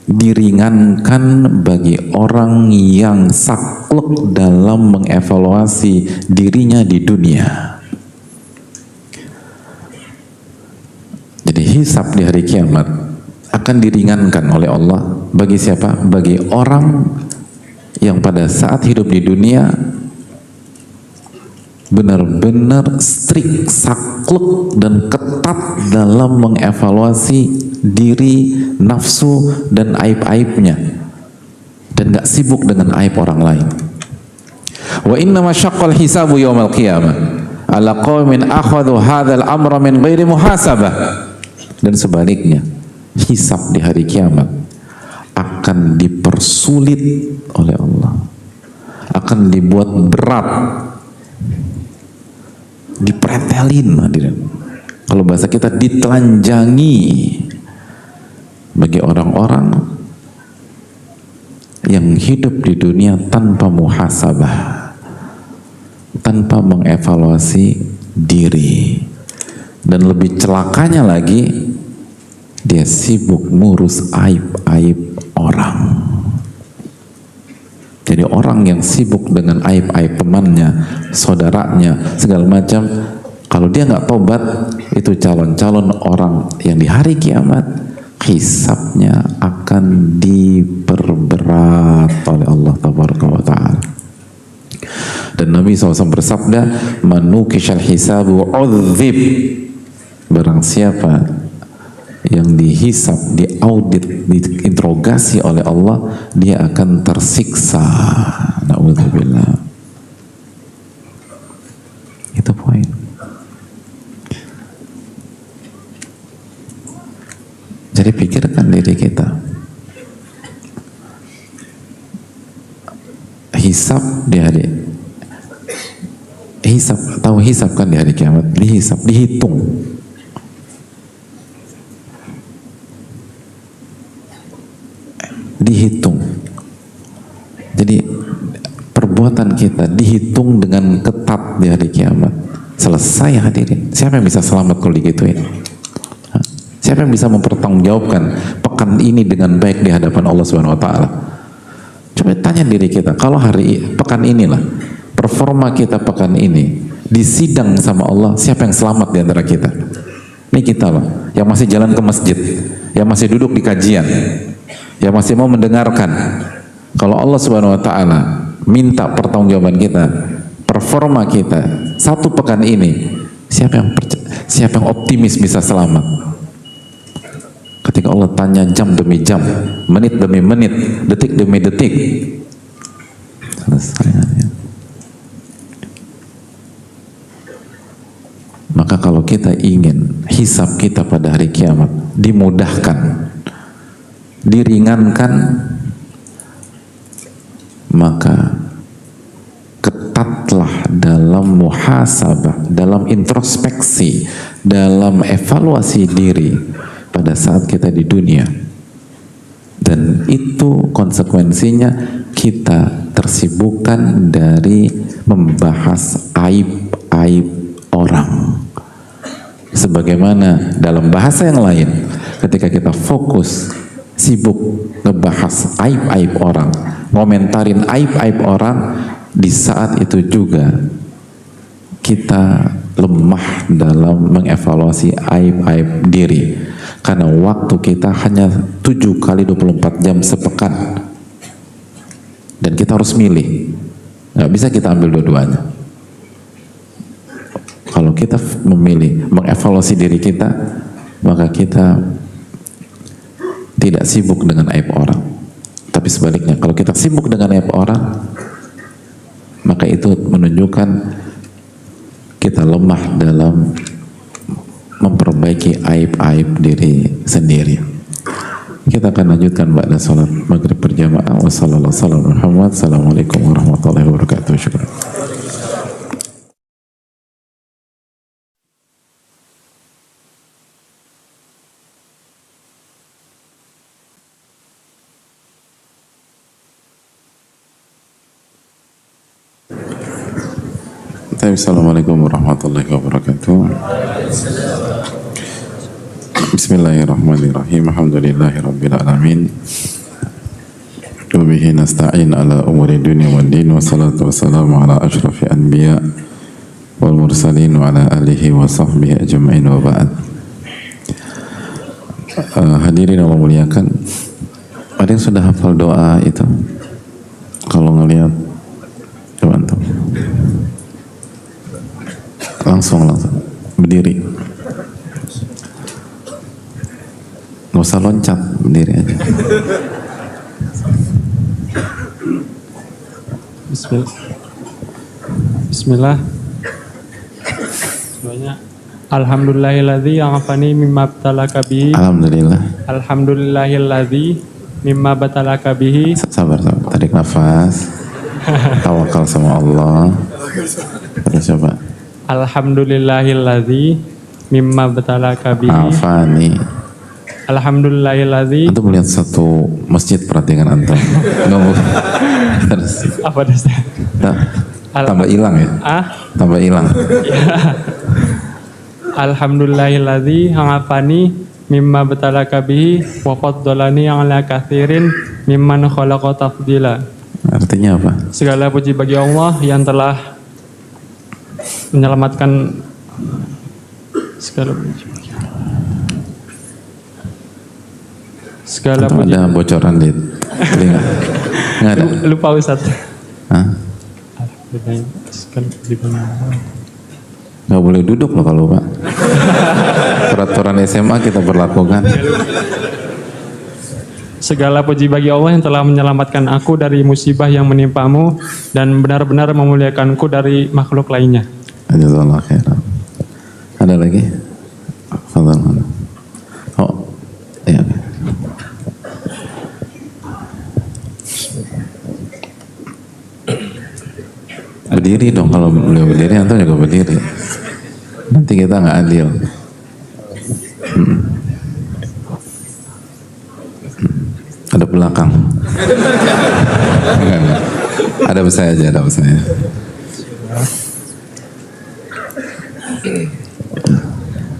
diringankan bagi orang yang saklek dalam mengevaluasi dirinya di dunia. Jadi hisab di hari kiamat akan diringankan oleh Allah bagi siapa? Bagi orang yang pada saat hidup di dunia benar-benar strict, saklek dan ketat dalam mengevaluasi diri, nafsu dan aib-aibnya, dan gak sibuk dengan aib orang lain. Wa inna masyaqqal hisabu yawmal qiyamah ala qaumin akhadhu hadzal amra min ghairi muhasabah. Dan sebaliknya, hisab di hari kiamat akan dipersulit oleh Allah, akan dibuat berat, dipretelin hadirin. Kalau bahasa kita, ditelanjangi bagi orang-orang yang hidup di dunia tanpa muhasabah, tanpa mengevaluasi diri. Dan lebih celakanya lagi, dia sibuk ngurus aib-aib orang. Jadi orang yang sibuk dengan aib-aib temannya, saudaranya, segala macam, kalau dia nggak tobat, itu calon-calon orang yang di hari kiamat hisabnya akan diperberat oleh Allah tabaraka wa ta'ala. Dan Nabi SAW bersabda, manukishal hisabu udzib. Barang siapa yang dihisab, diaudit, diinterogasi oleh Allah, dia akan tersiksa. Na'udzubillah. Itu poin. Jadi pikirkan diri kita. Hisab di hari tahu hisab kan di hari kiamat, dihisab, dihitung. Jadi perbuatan kita dihitung dengan ketat di hari kiamat. Selesai hadirin. Siapa yang bisa selamat kalau digituin? Siapa yang bisa mempertanggungjawabkan pekan ini dengan baik di hadapan Allah Subhanahu wa taala? Coba tanya diri kita, kalau pekan inilah performa kita pekan ini disidang sama Allah, siapa yang selamat di antara kita? Ini kita loh, yang masih jalan ke masjid, yang masih duduk di kajian, yang masih mau mendengarkan. Kalau Allah Subhanahu wa taala minta pertanggungjawaban kita, performa kita satu pekan ini, siapa yang optimis bisa selamat? Ketika Allah tanya jam demi jam, menit demi menit, detik demi detik, selesai. Maka kalau kita ingin hisab kita pada hari kiamat dimudahkan, diringankan, maka ketatlah dalam muhasabah, dalam introspeksi, dalam evaluasi diri pada saat kita di dunia. Dan itu konsekuensinya kita tersibukkan dari membahas aib-aib orang. Sebagaimana dalam bahasa yang lain, ketika kita fokus sibuk ngebahas aib-aib orang, ngomentarin aib-aib orang, di saat itu juga kita lemah dalam mengevaluasi aib-aib diri. Karena waktu kita hanya 7 kali 24 jam sepekan. Dan kita harus milih. Nggak bisa kita ambil dua-duanya. Kalau kita memilih mengevaluasi diri kita, maka kita tidak sibuk dengan aib orang. Tapi sebaliknya, kalau kita sibuk dengan aib orang, maka itu menunjukkan kita lemah dalam memperbaiki aib-aib diri sendiri. Kita akan lanjutkan ba'da salat maghrib berjamaah. Wassalamualaikum warahmatullahi wabarakatuh. Syukran. Assalamualaikum warahmatullahi wabarakatuh. Bismillahirrahmanirrahim. Alhamdulillahirabbil alamin. Wa bihi nasta'in ala umuri dunya wad din, wassalatu wassalamu ala asyrafil anbiya wal mursalin wa ala alihi wa sahbihi ajma'in, wa ba'd. Hadirin Allah muliakan, ada yang sudah hafal doa itu? Kalau ngelihat, coba antum langsung berdiri, nggak usah loncat, berdiri aja. Bismillah. Semuanya. Alhamdulillahilladzi afani mimma btalaka bihi. Alhamdulillah. Alhamdulillahilladzi mimma btalaka bihi. Sabar, tarik nafas. Tawakal sama Allah. Terus coba. Alhamdulillahilladzi mimma btalaka bihi. Afani. Alhamdulillahilladzi. Antum melihat satu masjid, perhatikan antum. Terus. Apa das? Tambah hilang ya? Tambah hilang. Alhamdulillahilladzi afani mimma btalaka bihi wa faddalani ala katsirin mimman khalaqa tafdila. Artinya apa? Segala puji bagi Allah yang telah menyelamatkan segala puji. Segala puji. Ada bocoran di telinga? Nggak ada? Lupa Ustaz. Hah? Segala puji bagi Allah. Nggak boleh duduk loh kalau Pak. Peraturan SMA kita berlakukan. Segala puji bagi Allah yang telah menyelamatkan aku dari musibah yang menimpamu dan benar-benar memuliakanku dari makhluk lainnya. Jazakallah khairan. Ada lagi? Fadhal. Oh, iya. Berdiri dong, kalau beliau berdiri antum juga berdiri. Nanti kita nggak adil. Ada belakang. Enggak. Ada saya aja, ada saya.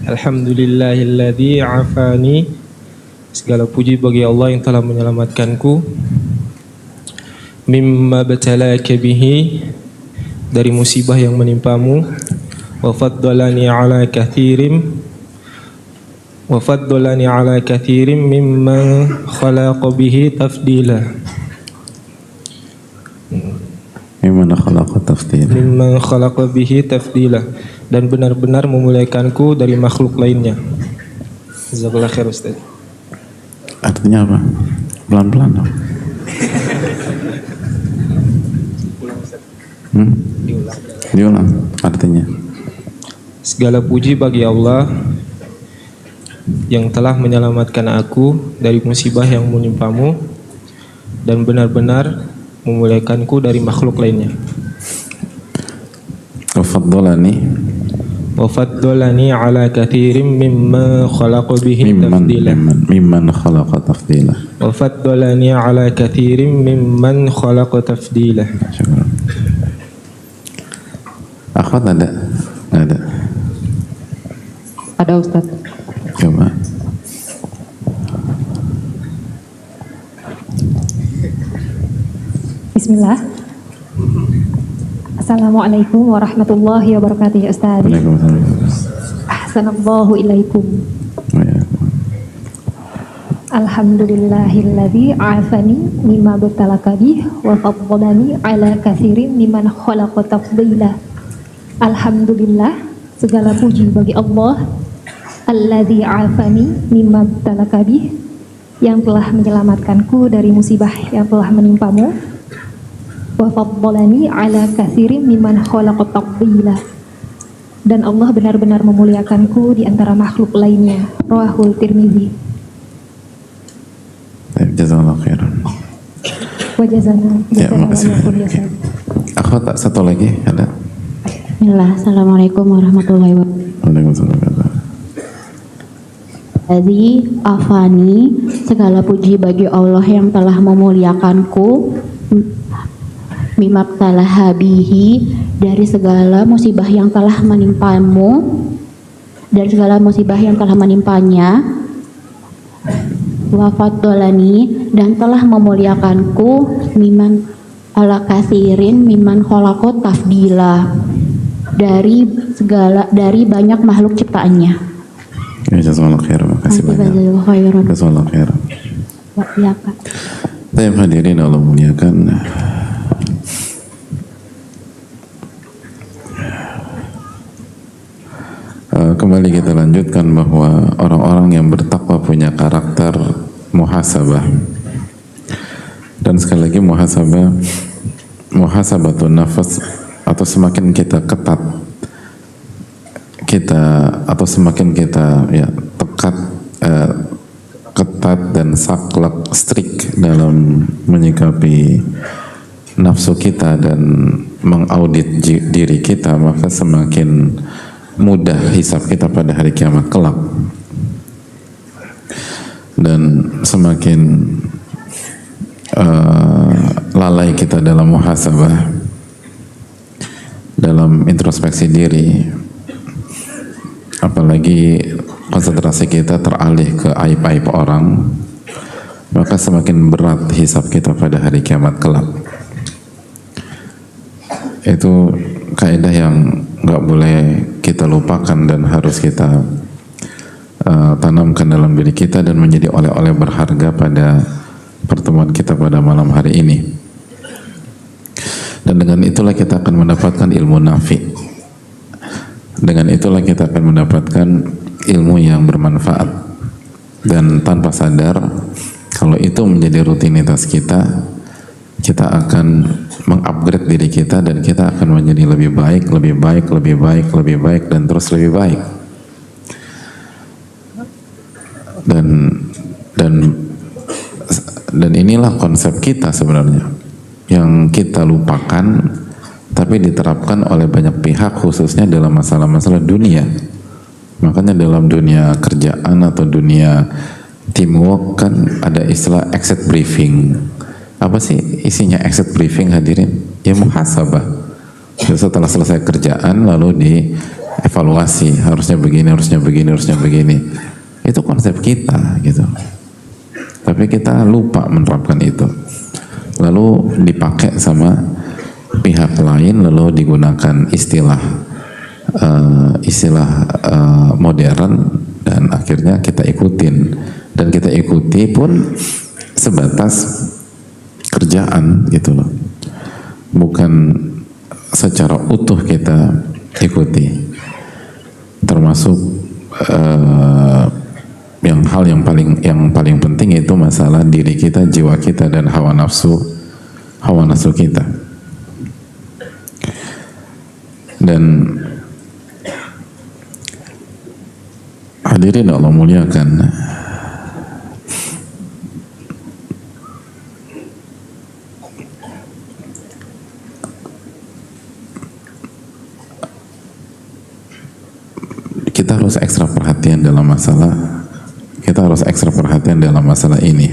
Alhamdulillahilladzi afani. Segala puji bagi Allah yang telah menyelamatkanku. Mimma batalaka bihi, dari musibah yang menimpamu. Wa faddalani ala kathirin mimman khalaqa bihi tafdila. Mimman khalaqa bihi tafdila, dan benar-benar memuliakanku dari makhluk lainnya. Jazakallah khair Ustaz. Artinya apa? Pelan-pelan dong. Diulang. Artinya segala puji bagi Allah yang telah menyelamatkan aku dari musibah yang menimpamu dan benar-benar memuliakanku dari makhluk lainnya. Wafaddalani ala kathirin mimman khalaqa bihi tafdila. Mimman khalaqa tafdila. Wafaddalani ala kathirin mimman khalaqa tafdila. Akhwat ada? Nggak ada? Ada Ustaz. Coba. Bismillah. Assalamualaikum warahmatullahi wabarakatuh ya Ustaz. Waalaikumsalam. Ahsanallahu ilaikum. Alhamdulillahilladzi afani mimma bertalaka bih wa faddalani ala katsirin mimman khalaqa tafdila. Alhamdulillah, segala puji bagi Allah alladzi afani mimma bertalaka bih, yang telah menyelamatkanku dari musibah yang telah menimpamu. Wa faddalani ala katsirin mimman khalaqa tafdila, dan Allah benar-benar memuliakanku di antara makhluk lainnya. Rawahul Tirmizi. Jazakallahu khairan. Wa jazana. Ya, makasih. Akhwat tak satu lagi ada? Bismillah. Assalamualaikum warahmatullahi wabarakatuh. Waalaikumsalam. Jadi afani, segala puji bagi Allah yang telah memuliakanku, mimabtalah bihi, dari segala musibah yang telah menimpamu, dari segala musibah yang telah menimpanya. Wa faddalani, dan telah memuliakanku, miman ala katsirin mimman khalaqa tafdila, dari banyak makhluk ciptaannya. Ya, jazakallahu khairan. Makasih banyak. Jazakallahu khairan. Ya, Pak. Baik hadirin Allah muliakan. Kembali kita lanjutkan bahwa orang-orang yang bertakwa punya karakter muhasabah. Dan sekali lagi muhasabatun nafas, atau semakin kita ketat semakin kita ketat dan saklek, strict dalam menyikapi nafsu kita dan mengaudit diri kita, maka semakin mudah hisab kita pada hari kiamat kelak, dan semakin lalai kita dalam muhasabah, dalam introspeksi diri, apalagi konsentrasi kita teralih ke aib-aib orang, maka semakin berat hisab kita pada hari kiamat kelak. Itu kaidah yang nggak boleh kita lupakan dan harus kita tanamkan dalam diri kita dan menjadi oleh-oleh berharga pada pertemuan kita pada malam hari ini. Dan dengan itulah kita akan mendapatkan ilmu nafi. Dengan itulah kita akan mendapatkan ilmu yang bermanfaat. Dan tanpa sadar, kalau itu menjadi rutinitas kita, kita akan mengupgrade diri kita dan kita akan menjadi lebih baik, lebih baik, lebih baik, lebih baik, dan terus lebih baik. Dan inilah konsep kita sebenarnya yang kita lupakan, tapi diterapkan oleh banyak pihak, khususnya dalam masalah-masalah dunia. Makanya dalam dunia kerjaan atau dunia teamwork kan ada istilah exit briefing. Apa sih isinya exit briefing hadirin? Ya muhasabah. Setelah selesai kerjaan lalu dievaluasi, harusnya begini, harusnya begini, harusnya begini. Itu konsep kita gitu. Tapi kita lupa menerapkan itu. Lalu dipakai sama pihak lain, lalu digunakan istilah modern, dan akhirnya kita ikutin, dan kita ikuti pun sebatas kerjaan gitu loh, bukan secara utuh kita ikuti. Termasuk yang paling penting itu masalah diri kita, jiwa kita, dan hawa nafsu kita. Dan hadirin Allah muliakan, kita harus ekstra perhatian dalam masalah ini.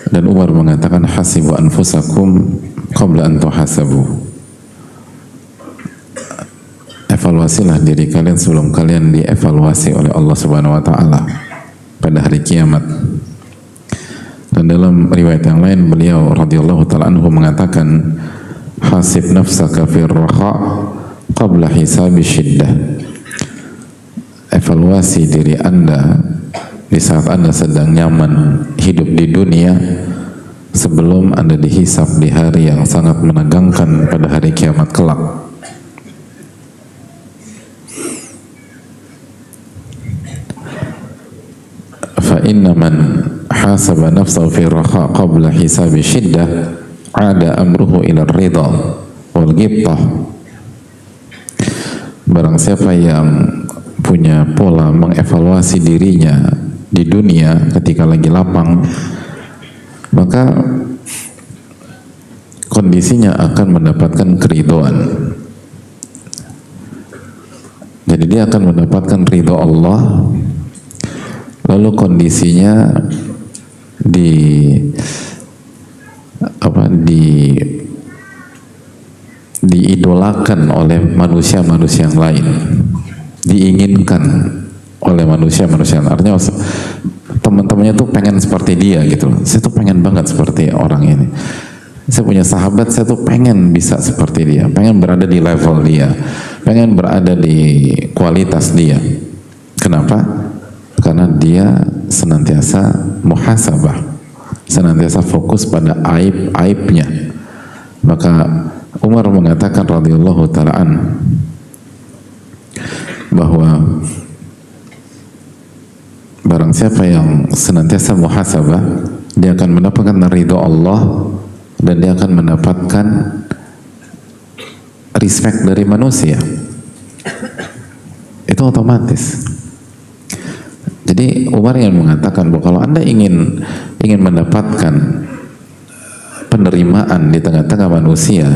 Dan Umar mengatakan, hasibu anfusakum qabla an tuhasabu. Evaluasilah diri kalian sebelum kalian dievaluasi oleh Allah Subhanahu wa taala pada hari kiamat. Dan dalam riwayat yang lain beliau radhiyallahu taala anhu mengatakan, hasib nafsaka fir raha qabla hisabi syiddah. Evaluasi diri Anda di saat Anda sedang nyaman hidup di dunia sebelum Anda dihisab di hari yang sangat menegangkan pada hari kiamat kelak. Fa inna man hasaba nafsahu fi raha qabla hisabi syiddah ada amruhu ila ridha wal ghibtah. Barang siapa yang punya pola mengevaluasi dirinya di dunia ketika lagi lapang, maka kondisinya akan mendapatkan keridhaan. Jadi dia akan mendapatkan ridho Allah, lalu kondisinya diidolakan oleh manusia-manusia yang lain, diinginkan oleh manusia-manusia. Artinya teman-temannya tuh pengen seperti dia gitu. Saya tuh pengen banget seperti orang ini. Saya punya sahabat, saya tuh pengen bisa seperti dia, pengen berada di level dia, pengen berada di kualitas dia. Kenapa? Karena dia senantiasa muhasabah, senantiasa fokus pada aib-aibnya. Maka Umar mengatakan radhiyallahu ta'ala an bahwa barang siapa yang senantiasa muhasabah, dia akan mendapatkan ridho Allah dan dia akan mendapatkan respect dari manusia. Itu otomatis. Jadi Umar yang mengatakan bahwa kalau Anda ingin mendapatkan penerimaan di tengah-tengah manusia,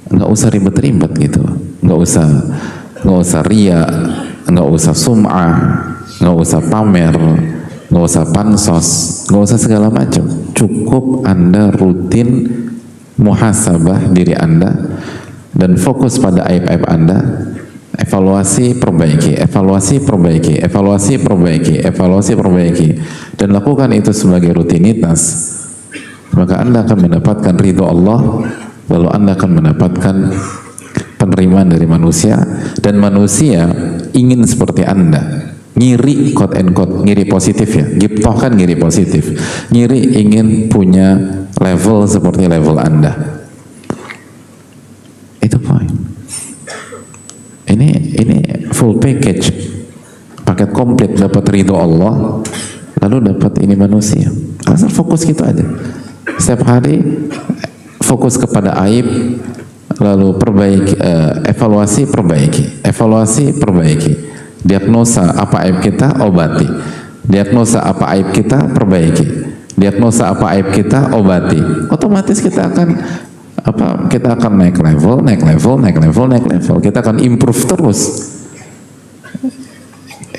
nggak usah ribet-ribet gitu, nggak usah ria, nggak usah sum'ah, nggak usah pamer, nggak usah pansos, nggak usah segala macam. Cukup Anda rutin muhasabah diri Anda dan fokus pada aib-aib Anda. Evaluasi, perbaiki, evaluasi, perbaiki, evaluasi, perbaiki, evaluasi, perbaiki, dan lakukan itu sebagai rutinitas. Maka Anda akan mendapatkan ridho Allah, lalu Anda akan mendapatkan penerimaan dari manusia, dan manusia ingin seperti Anda. Ngiri, quote and quote, ngiri positif ya, ghibthah kan ngiri positif. Ngiri ingin punya level seperti level Anda. Itu fine. Ini full package, paket komplit, dapat ridho Allah, lalu dapat ini manusia. Asal fokus gitu aja. Setiap hari fokus kepada aib, lalu perbaiki, evaluasi, perbaiki, evaluasi, perbaiki. Diagnosa apa aib kita, obati. Diagnosa apa aib kita, perbaiki. diagnosa apa aib kita, obati. Otomatis kita akan naik level. Kita akan improve terus.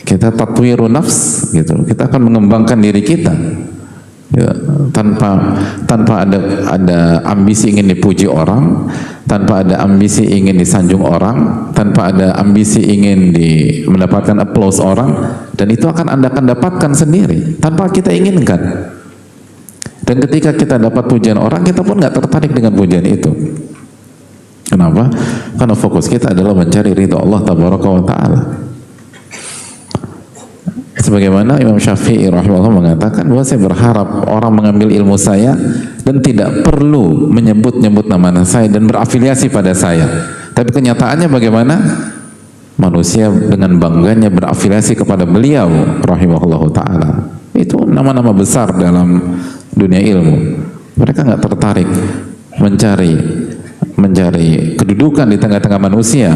Kita tatwirun nafs gitu. Kita akan mengembangkan diri kita. Ya, tanpa ada ambisi ingin dipuji orang, tanpa ada ambisi ingin disanjung orang, tanpa ada ambisi ingin mendapatkan applause orang, dan itu Anda akan dapatkan sendiri tanpa kita inginkan. Dan ketika kita dapat pujian orang, kita pun nggak tertarik dengan pujian itu. Kenapa? Karena fokus kita adalah mencari ridha Allah tabaraka wa ta'ala. Sebagaimana Imam Syafi'i rahimahullah mengatakan bahwa saya berharap orang mengambil ilmu saya dan tidak perlu menyebut-nyebut nama saya dan berafiliasi pada saya. Tapi kenyataannya bagaimana? Manusia dengan bangganya berafiliasi kepada beliau rahimahullah ta'ala. Itu nama-nama besar dalam dunia ilmu. Mereka nggak tertarik mencari kedudukan di tengah-tengah manusia,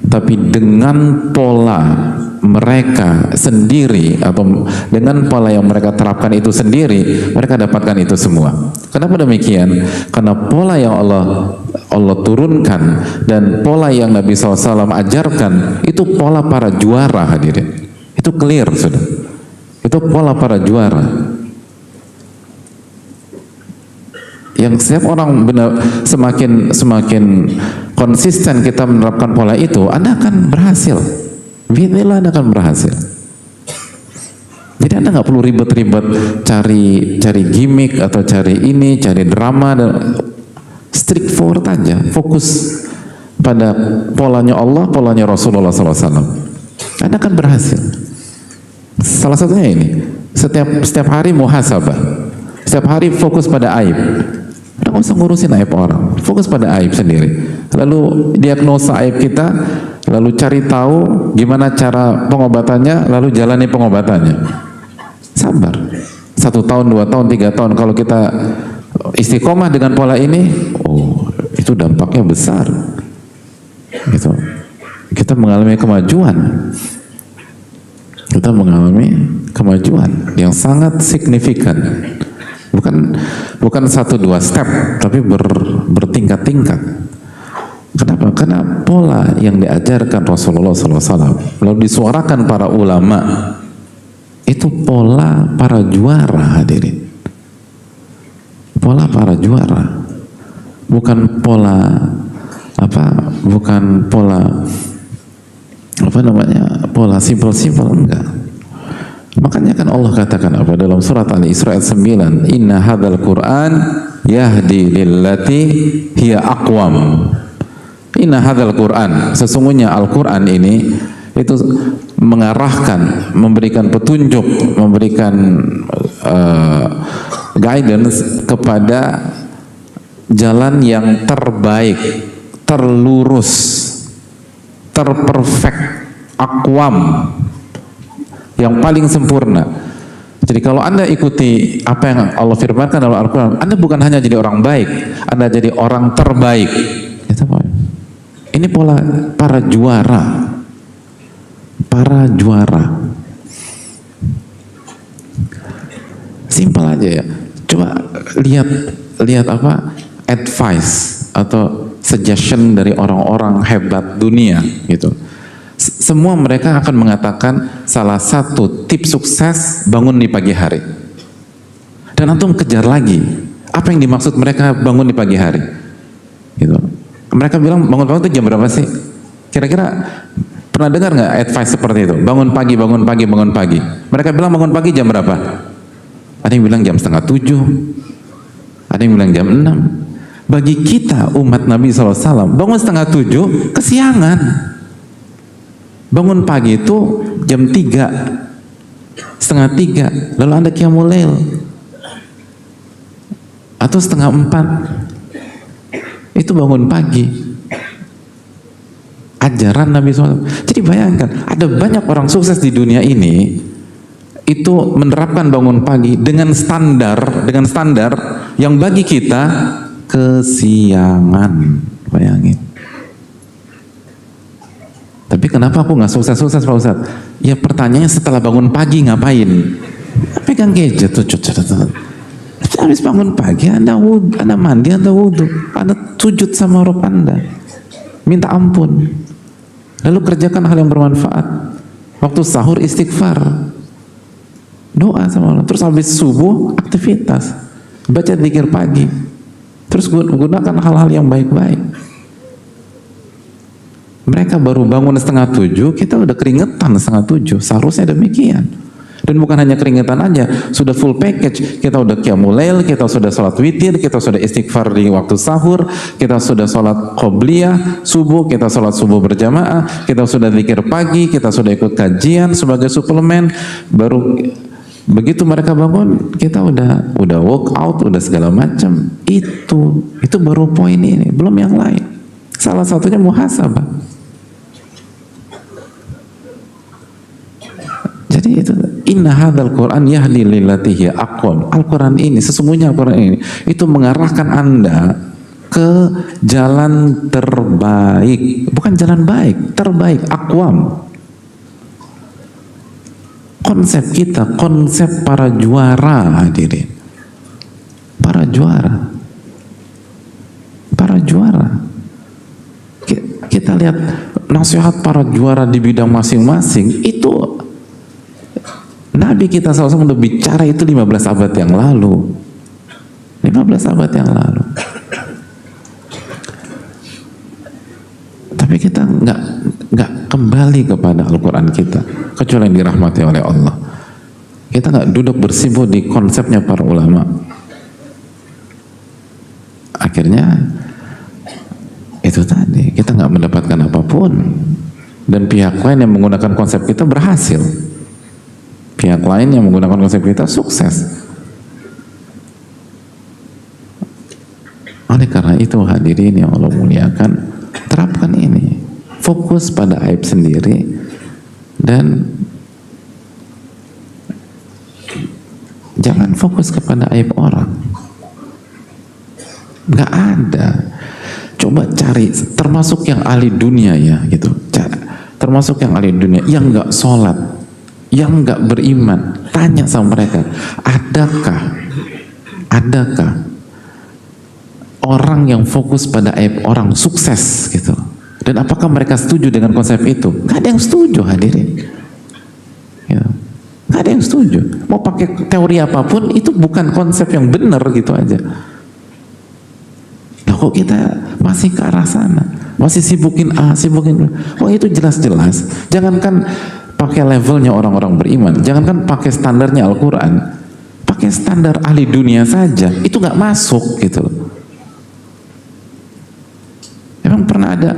tapi dengan pola mereka sendiri atau dengan pola yang mereka terapkan itu sendiri, mereka dapatkan itu semua. Kenapa demikian? Karena pola yang Allah turunkan dan pola yang Nabi SAW ajarkan itu pola para juara, hadirin. Itu clear sudah. Itu pola para juara. Yang setiap orang semakin konsisten kita menerapkan pola itu, Anda akan berhasil. Bismillah, Anda akan berhasil. Jadi Anda nggak perlu ribet-ribet cari gimmick atau cari drama, dan straightforward aja, fokus pada polanya Allah, polanya Rasulullah SAW. Anda akan berhasil. Salah satunya ini, setiap hari muhasabah, setiap hari fokus pada aib. Anda nggak usah ngurusin aib orang, fokus pada aib sendiri. Lalu diagnosa aib kita, lalu cari tahu gimana cara pengobatannya, lalu jalani pengobatannya. Sabar. 1 tahun, 2 tahun, 3 tahun. Kalau kita istiqomah dengan pola ini, itu dampaknya besar. Gitu. Kita mengalami kemajuan. Kita mengalami kemajuan yang sangat signifikan. Bukan 1-2 step, tapi bertingkat-tingkat. Kenapa? Karena pola yang diajarkan Rasulullah SAW lalu disuarakan para ulama itu pola para juara, hadirin. Pola para juara, bukan pola pola simple-simple, enggak. Makanya kan Allah katakan apa dalam surat Al-Isra ayat 9, inna hadzal Qur'an yahdi lillati hiya aqwam. Inna hadzal Qur'an, sesungguhnya Al-Qur'an ini itu mengarahkan, memberikan petunjuk, memberikan guidance kepada jalan yang terbaik, terlurus, terperfect, aqwam, yang paling sempurna. Jadi kalau Anda ikuti apa yang Allah firmankan dalam Al-Quran, Anda bukan hanya jadi orang baik, Anda jadi orang terbaik. Ini pola para juara. Para juara. Simpel aja ya. Coba lihat advice atau suggestion dari orang-orang hebat dunia gitu. Semua mereka akan mengatakan salah satu tips sukses bangun di pagi hari. Dan antum kejar lagi. Apa yang dimaksud mereka bangun di pagi hari? Gitu. Mereka bilang bangun itu jam berapa sih? Kira-kira pernah dengar nggak advice seperti itu? Bangun pagi, bangun pagi, bangun pagi. Mereka bilang bangun pagi jam berapa? Ada yang bilang jam 6:30. Ada yang bilang jam 6. Bagi kita umat Nabi SAW, bangun 6:30 kesiangan. Bangun pagi itu jam 3, 2:30, lalu Anda qiyamul lail. Atau 3:30. Itu bangun pagi. Ajaran Nabi SAW. Jadi bayangkan, ada banyak orang sukses di dunia ini itu menerapkan bangun pagi dengan standar yang bagi kita kesiangan. Bayangin. Tapi kenapa aku nggak sukses-sukses Pak Ustadz? Ya pertanyaannya setelah bangun pagi ngapain? Pegang gadget tuh. Habis bangun pagi, Anda mandi, Anda wudhu, Anda sujud sama Rabb Anda, minta ampun, lalu kerjakan hal yang bermanfaat. Waktu sahur istighfar, doa sama Allah. Terus habis subuh aktivitas, baca zikir pagi, terus gunakan hal-hal yang baik-baik. Mereka baru bangun 6:30, kita udah keringetan 6:30. Seharusnya demikian. Dan bukan hanya keringetan aja, sudah full package. Kita udah qiyamul lail, kita sudah sholat witir, kita sudah istighfar di waktu sahur, kita sudah sholat qobliyah subuh, kita sholat subuh berjamaah, kita sudah zikir pagi, kita sudah ikut kajian sebagai suplemen. Baru begitu mereka bangun, kita udah workout, udah segala macam. Itu baru poin ini, belum yang lain. Salah satunya muhasabah. Jadi itu, inna hadzal Qur'an yahdi lillati hiya aqwam. Al-Qur'an ini, sesungguhnya Al-Qur'an ini itu mengarahkan Anda ke jalan terbaik, bukan jalan baik, terbaik, aqwam. Konsep kita, konsep para juara, hadirin. Para juara. Para juara. Kita lihat nasihat para juara di bidang masing-masing, itu Nabi kita SAW udah bicara itu 15 abad yang lalu. 15 abad yang lalu. Tapi kita nggak kembali kepada Al-Quran kita, kecuali yang dirahmati oleh Allah. Kita nggak duduk bersibuk di konsepnya para ulama. Akhirnya itu tadi, kita nggak mendapatkan apapun. Dan pihak lain yang menggunakan konsep kita berhasil. Pihak lain yang menggunakan konsep kita sukses. Oleh karena itu hadirin yang Allah muliakan, terapkan ini. Fokus pada aib sendiri dan jangan fokus kepada aib orang. Nggak ada. Coba cari, termasuk yang ahli dunia ya gitu. Termasuk yang ahli dunia yang nggak sholat, yang nggak beriman, tanya sama mereka, adakah orang yang fokus pada aib orang sukses gitu? Dan apakah mereka setuju dengan konsep itu? Nggak ada yang setuju hadirin. Ya. Nggak ada yang setuju. Mau pakai teori apapun itu bukan konsep yang benar gitu aja. Nah, kok kita masih ke arah sana? Masih sibukin A, sibukin B. Oh itu jelas-jelas. Jangankan pakai levelnya orang-orang beriman, jangankan pakai standarnya Al-Quran, pakai standar ahli dunia saja itu nggak masuk gitu. Emang pernah ada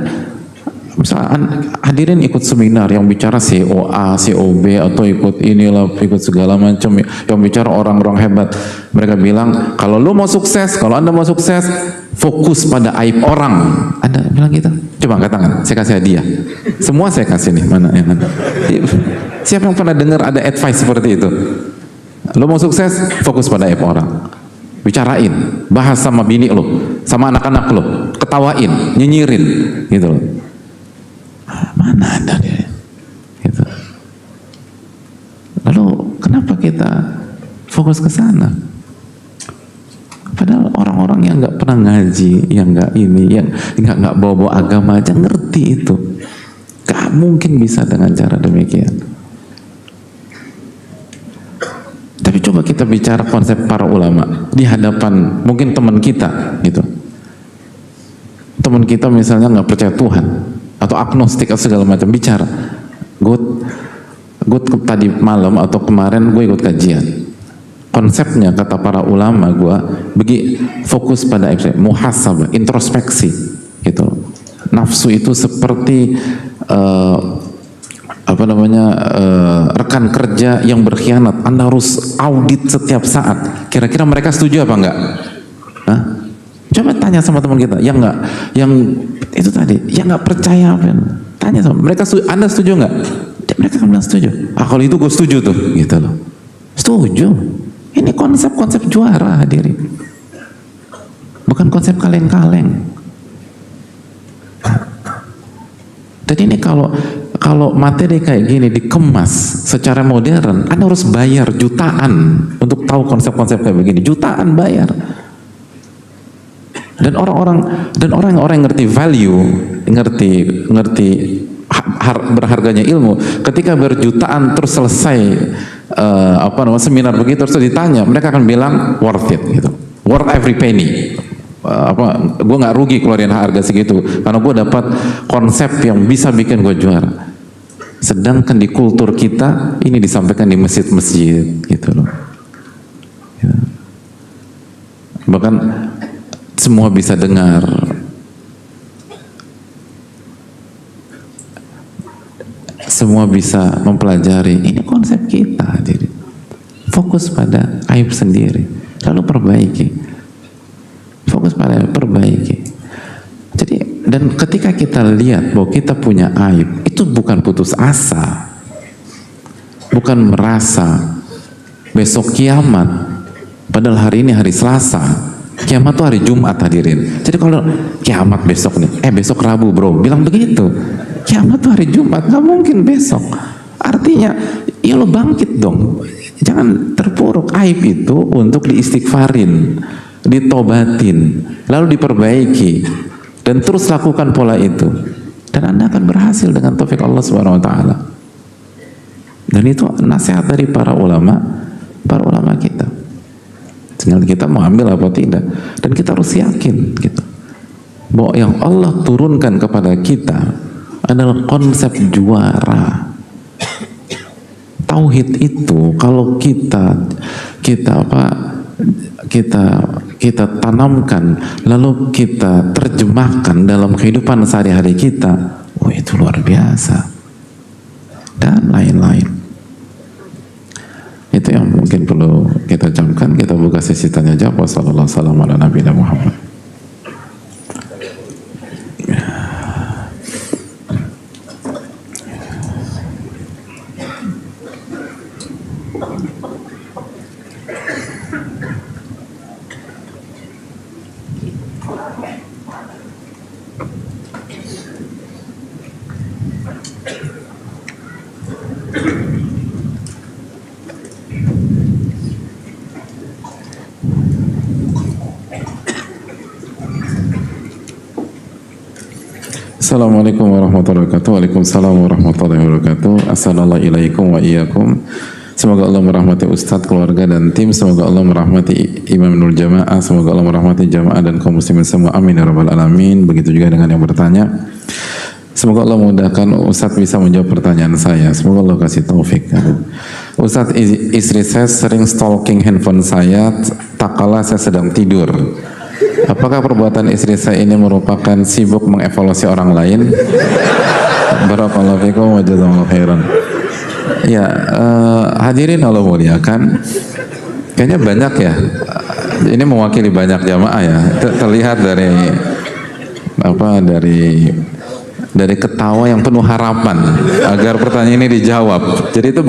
misalnya hadirin ikut seminar yang bicara CEO A, CEO B, atau ikut inilah, ikut segala macam yang bicara orang-orang hebat, mereka bilang kalau lo mau sukses, kalau anda mau sukses fokus pada aib orang. Ada bilang gitu? Coba angkat tangan, saya kasih hadiah. Semua saya kasih nih, mana yang ada? Siapa yang pernah dengar ada advice seperti itu? Lo mau sukses, fokus pada aib orang. Bicarain, bahas sama bini lo, sama anak-anak lo, ketawain, nyinyirin, gitu loh. Mana ada dia? Gitu. Lalu kenapa kita fokus ke sana? Padahal orang-orang yang nggak pernah ngaji, yang nggak ini, yang nggak bawa-bawa agama aja ngerti itu. Gak mungkin bisa dengan cara demikian. Tapi coba kita bicara konsep para ulama di hadapan mungkin teman kita, gitu. Teman kita misalnya nggak percaya Tuhan atau agnostik atau segala macam, bicara. Gue tadi malam atau kemarin gue ikut kajian. Konsepnya kata para ulama gue fokus pada muhasabah, introspeksi gitu. Nafsu itu seperti rekan kerja yang berkhianat. Anda harus audit setiap saat. Kira-kira mereka setuju apa enggak? Hah? Coba tanya sama teman kita yang itu tadi, yang nggak percaya apa? Tanya sama mereka, Anda setuju nggak? Mereka akan bilang setuju. Kalau itu gue setuju tuh, gitu loh. Setuju. Ini konsep-konsep juara hadirin. Bukan konsep kaleng-kaleng. Jadi ini kalau materi kayak gini dikemas secara modern, Anda harus bayar jutaan untuk tahu konsep-konsep kayak begini. Jutaan. jutaan bayar. Dan orang yang ngerti value, ngerti berharganya ilmu, ketika berjutaan terus selesai seminar begitu terus ditanya, mereka akan bilang worth it gitu, worth every penny. Gue nggak rugi keluarin harga segitu karena gue dapat konsep yang bisa bikin gue juara. Sedangkan di kultur kita ini disampaikan di masjid-masjid gitu loh. Ya. Bahkan semua bisa dengar. Semua bisa mempelajari. Ini konsep kita. Jadi fokus pada aib sendiri, lalu perbaiki. Fokus pada perbaiki. Jadi, dan ketika kita lihat bahwa kita punya aib, itu bukan putus asa, bukan merasa besok kiamat, padahal hari ini hari Selasa. Kiamat tuh hari Jumat, hadirin. Jadi kalau kiamat besok nih, besok Rabu bro, bilang begitu. Kiamat tuh hari Jumat, nggak mungkin besok. Artinya, ya lo bangkit dong. Jangan terpuruk. Aib itu untuk diistighfarin, ditobatin, lalu diperbaiki, dan terus lakukan pola itu. Dan Anda akan berhasil dengan taufik Allah Subhanahu Wa Taala. Dan itu nasihat dari para ulama kita. Tinggal kita mau ambil apa tidak, dan kita harus yakin gitu, bahwa yang Allah turunkan kepada kita adalah konsep juara. Tauhid itu kalau kita tanamkan, lalu kita terjemahkan dalam kehidupan sehari-hari kita, itu luar biasa. Dan lain-lain. Itu yang mungkin perlu kita camkan. Kita buka sesi tanya jawab. Wassalamualaikum warahmatullahi wabarakatuh. Assalamualaikum warahmatullahi wabarakatuh. Waalaikumsalam warahmatullahi wabarakatuh. Assalamualaikum wa iyyakum. Semoga Allah merahmati Ustadz, keluarga dan tim. Semoga Allah merahmati Imam Nur Jamaah. Semoga Allah merahmati jamaah dan kaum muslimin semua. Amin ya rabbal alamin. Begitu juga dengan yang bertanya. Semoga Allah mudahkan Ustadz bisa menjawab pertanyaan saya. Semoga Allah kasih taufik. Ustadz, istri saya sering stalking handphone saya tak kala saya sedang tidur. Apakah perbuatan istri saya ini merupakan sibuk mengevaluasi orang lain? Barakallahu fikum wa jazakallahu khairan. Ya, hadirin Allah muliakan. Kayaknya banyak ya. Ini mewakili banyak jamaah ya. Terlihat dari ketawa yang penuh harapan agar pertanyaan ini dijawab. Jadi itu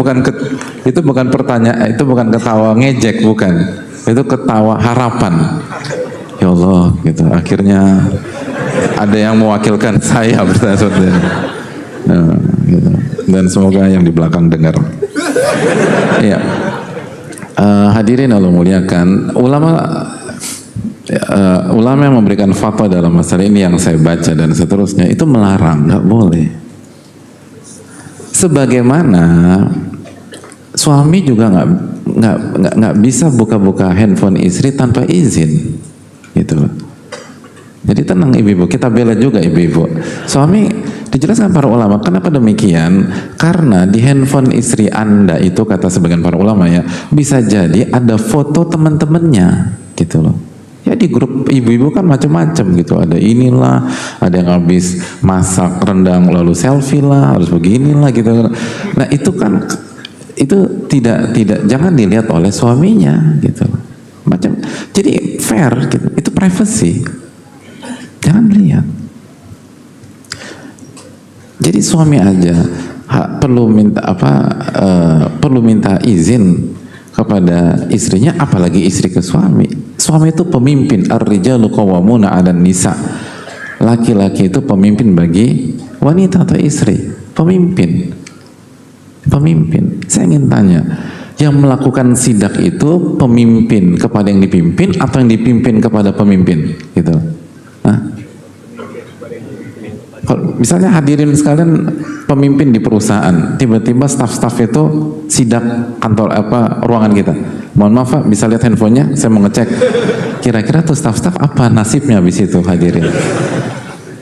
bukan pertanyaan, itu bukan ketawa ngejek, bukan. Itu ketawa harapan. Ya Allah, gitu. Akhirnya ada yang mewakilkan saya bertanya. Nah, gitu. Dan semoga yang di belakang dengar. Iya. Hadirin Allah muliakan, ulama yang memberikan fatwa dalam masalah ini yang saya baca dan seterusnya itu melarang, nggak boleh. Sebagaimana suami juga nggak bisa buka-buka handphone istri tanpa izin. Gitu. Jadi tenang ibu-ibu, kita bela juga ibu-ibu. Suami, dijelaskan para ulama, kenapa demikian? Karena di handphone istri Anda itu, kata sebagian para ulama ya, bisa jadi ada foto teman-temannya, gitu loh. Ya di grup ibu-ibu kan macam-macam gitu, ada inilah, ada yang habis masak rendang lalu selfie lah, harus beginilah gitu. Nah itu kan, itu tidak jangan dilihat oleh suaminya, gitu loh. Jadi fair gitu, itu privacy, jangan lihat. Jadi suami aja perlu minta izin kepada istrinya, apalagi istri ke suami. Suami itu pemimpin, ar-rijalu qawwamuna 'alan nisa. Laki-laki itu pemimpin bagi wanita atau istri, pemimpin. Saya ingin tanya, Yang melakukan sidak itu pemimpin kepada yang dipimpin atau yang dipimpin kepada pemimpin, gitu. Hah? Misalnya hadirin sekalian pemimpin di perusahaan, tiba-tiba staf-staf itu sidak kantor ruangan kita. Mohon maaf Pak, bisa lihat handphonenya, saya mau ngecek. Kira-kira tuh staf-staf apa nasibnya habis itu hadirin?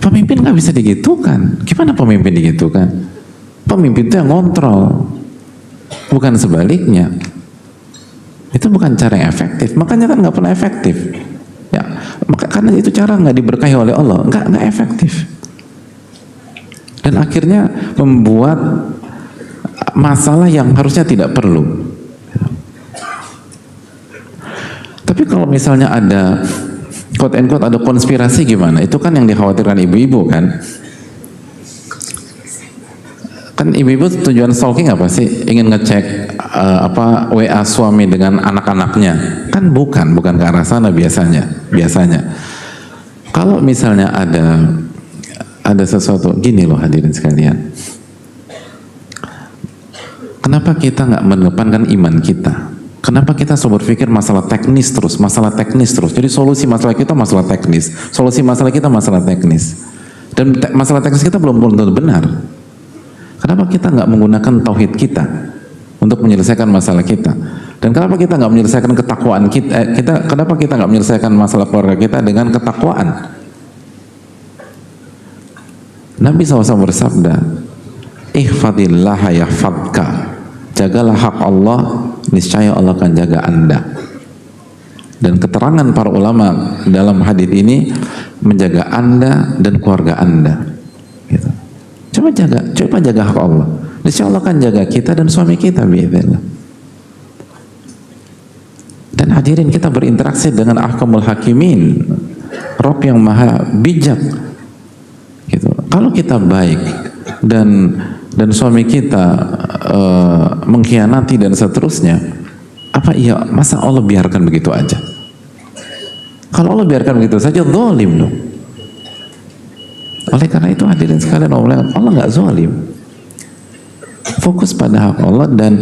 Pemimpin nggak bisa digitukan. Gimana pemimpin digitukan? Pemimpin itu yang ngontrol, bukan sebaliknya. Itu bukan cara yang efektif. Makanya kan nggak pernah efektif. Ya, karena itu cara nggak diberkahi oleh Allah, nggak efektif. Dan akhirnya membuat masalah yang harusnya tidak perlu. Tapi kalau misalnya ada quote and quote ada konspirasi gimana? Itu kan yang dikhawatirkan ibu-ibu kan? Kan ibu-ibu tujuan stalking apa sih? Ingin ngecek WA suami dengan anak-anaknya? Kan bukan ke arah sana biasanya. Kalau misalnya ada sesuatu gini loh hadirin sekalian. Kenapa kita nggak mengedepankan iman kita? Kenapa kita selalu berpikir masalah teknis terus? Jadi solusi masalah kita masalah teknis, solusi masalah kita masalah teknis. Dan masalah teknis kita belum tentu benar. Kenapa kita nggak menggunakan tauhid kita untuk menyelesaikan masalah kita? Dan kenapa kita nggak menyelesaikan ketakwaan kita? Kenapa kita nggak menyelesaikan masalah keluarga kita dengan ketakwaan? Nabi SAW bersabda, ihfadillaha yahfadka, jagalah hak Allah, niscaya Allah akan jaga Anda. Dan keterangan para ulama dalam hadis ini menjaga Anda dan keluarga Anda. Gitu. Coba jaga hak Allah, niscaya Allah akan jaga kita dan suami kita. Biiznillah. Dan hadirin, kita berinteraksi dengan ahkamul hakimin, Rabb yang maha bijak. Gitu. Kalau kita baik dan suami kita mengkhianati dan seterusnya, masa Allah biarkan begitu aja? Kalau Allah biarkan begitu saja, zalim dong. Oleh karena itu hadirin sekalian, Allah nggak zalim. Fokus pada hak Allah dan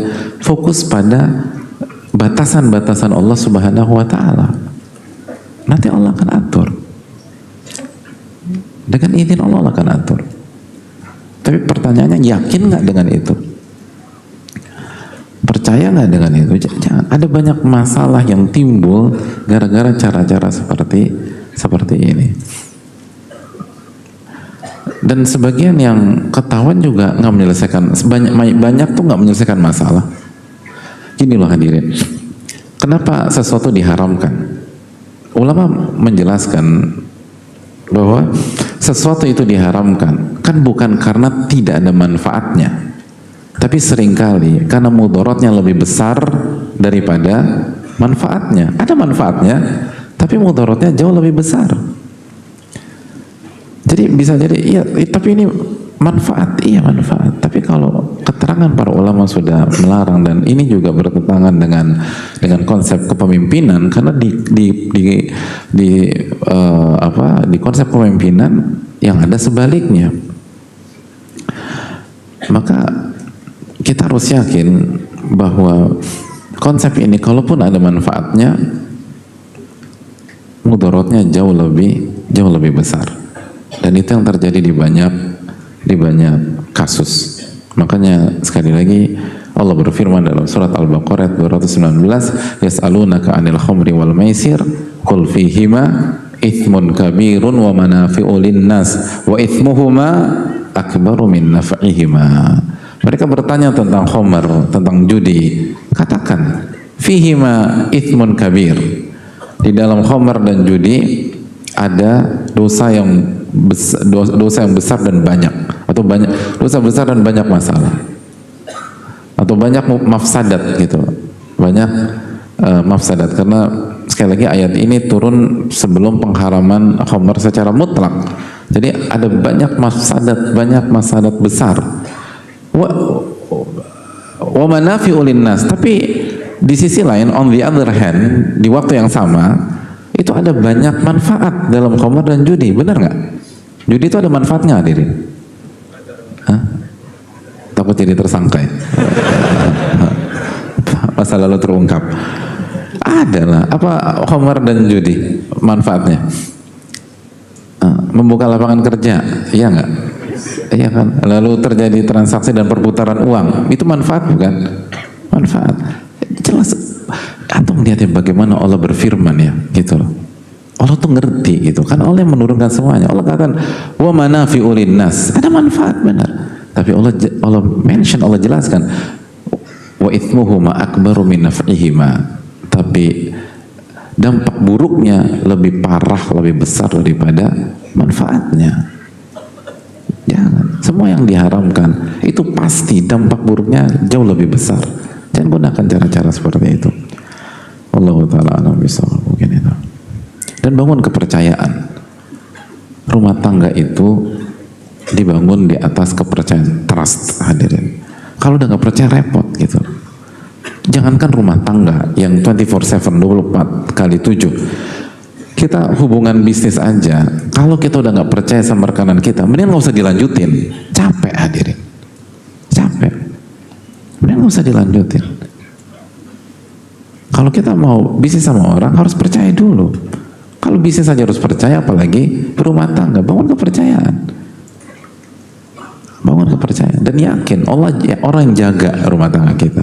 fokus pada batasan-batasan Allah Subhanahu wa Ta'ala. Nanti Allah akan atur. Dengan izin Allah akan atur. Tapi pertanyaannya, yakin nggak dengan itu? Percaya nggak dengan itu? Jangan. Ada banyak masalah yang timbul gara-gara cara-cara seperti ini. Dan sebagian yang ketahuan juga nggak menyelesaikan, banyak tuh nggak menyelesaikan masalah. Gini loh hadirin, kenapa sesuatu diharamkan? Ulama menjelaskan bahwa sesuatu itu diharamkan kan bukan karena tidak ada manfaatnya, tapi seringkali karena mudaratnya lebih besar daripada manfaatnya. Ada manfaatnya, tapi mudaratnya jauh lebih besar. Jadi bisa jadi iya, tapi ini manfaat, iya manfaat. Tapi kalau keterangan para ulama sudah melarang, dan ini juga bertentangan dengan konsep kepemimpinan, karena di konsep kepemimpinan yang ada sebaliknya. Maka kita harus yakin bahwa konsep ini kalaupun ada manfaatnya, mudaratnya jauh lebih besar. Dan itu yang terjadi di banyak kasus. Makanya sekali lagi Allah berfirman dalam surat Al-Baqarah 219, yas'alunaka 'anil khamri wal maisir qul fihima ithmun kabirun wa manafi'u lin-nas wa ithmuhuma akbaru min naf'ihima. Mereka bertanya tentang khamr, tentang judi. Katakan, fihima ithmun kabir. Di dalam khamr dan judi ada dosa yang besar dan banyak, atau dosa besar dan banyak masalah, atau banyak mafsadat gitu, banyak mafsadat. Karena sekali lagi ayat ini turun sebelum pengharaman khamr secara mutlak, jadi ada banyak mafsadat besar. Wa manafi'u linnas. Tapi di sisi lain, on the other hand, di waktu yang sama itu ada banyak manfaat dalam khamr dan judi. Benar nggak? Judi itu ada manfaatnya, hadirin? Hah? Takut jadi tersangka ya? masa lalu terungkap. Adalah apa khamar dan judi manfaatnya? Membuka lapangan kerja, iya nggak? Iya kan? Lalu terjadi transaksi dan perputaran uang, itu manfaat bukan? Manfaat. Jelas. Antum lihat ya bagaimana Allah berfirman ya, gitu loh. Allah tuh ngerti gitu kan, Allah yang menurunkan semuanya. Allah katakan wa manafi'u linnas, ada manfaat benar. Tapi Allah mention, Allah jelaskan wa ithmuhuma akbaru min naf'ihima. Tapi dampak buruknya lebih parah, lebih besar daripada manfaatnya. Jangan. Semua yang diharamkan itu pasti dampak buruknya jauh lebih besar. Jangan gunakan cara-cara seperti itu. Allah Ta'ala alam bisawab, mungkin itu. Dan bangun kepercayaan. Rumah tangga itu dibangun di atas kepercayaan, trust, hadirin. Kalau udah nggak percaya repot gitu. Jangankan rumah tangga yang 24/7, 24/7. Kita hubungan bisnis aja, kalau kita udah nggak percaya sama rekanan kita, mending nggak usah dilanjutin. Capek hadirin, capek. Mending nggak usah dilanjutin. Kalau kita mau bisnis sama orang harus percaya dulu. Kalau bisnis saja harus percaya, apalagi rumah tangga. Bangun kepercayaan, bangun kepercayaan, dan yakin Allah orang yang jaga rumah tangga kita,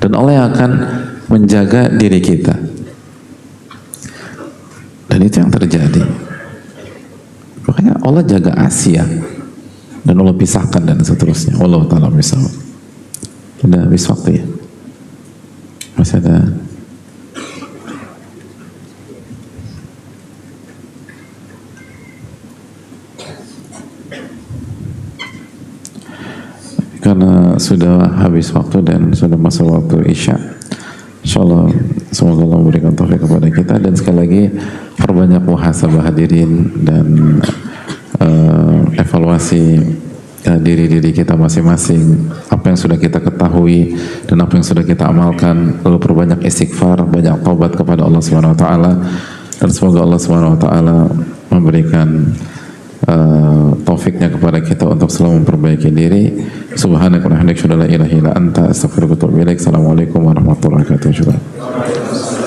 dan Allah yang akan menjaga diri kita. Dan itu yang terjadi. Makanya Allah jaga Asia dan Allah pisahkan dan seterusnya. Allah Ta'ala misal. Udah habis waktu ya? Masih ada? Karena sudah habis waktu dan sudah masuk waktu Isya, insyaallah semoga Allah memberikan taufik kepada kita, dan sekali lagi perbanyak muhasabah hadirin dan evaluasi diri-diri kita masing-masing, apa yang sudah kita ketahui dan apa yang sudah kita amalkan, lalu perbanyak istighfar, banyak taubat kepada Allah Subhanahu wa taala, dan semoga Allah Subhanahu wa taala memberikan taufiknya kepada kita untuk selalu memperbaiki diri. Subhanaka wa bihamdika, la ilaha illa anta, astaghfiruka wa atubu ilaik. Assalamualaikum warahmatullahi wabarakatuh.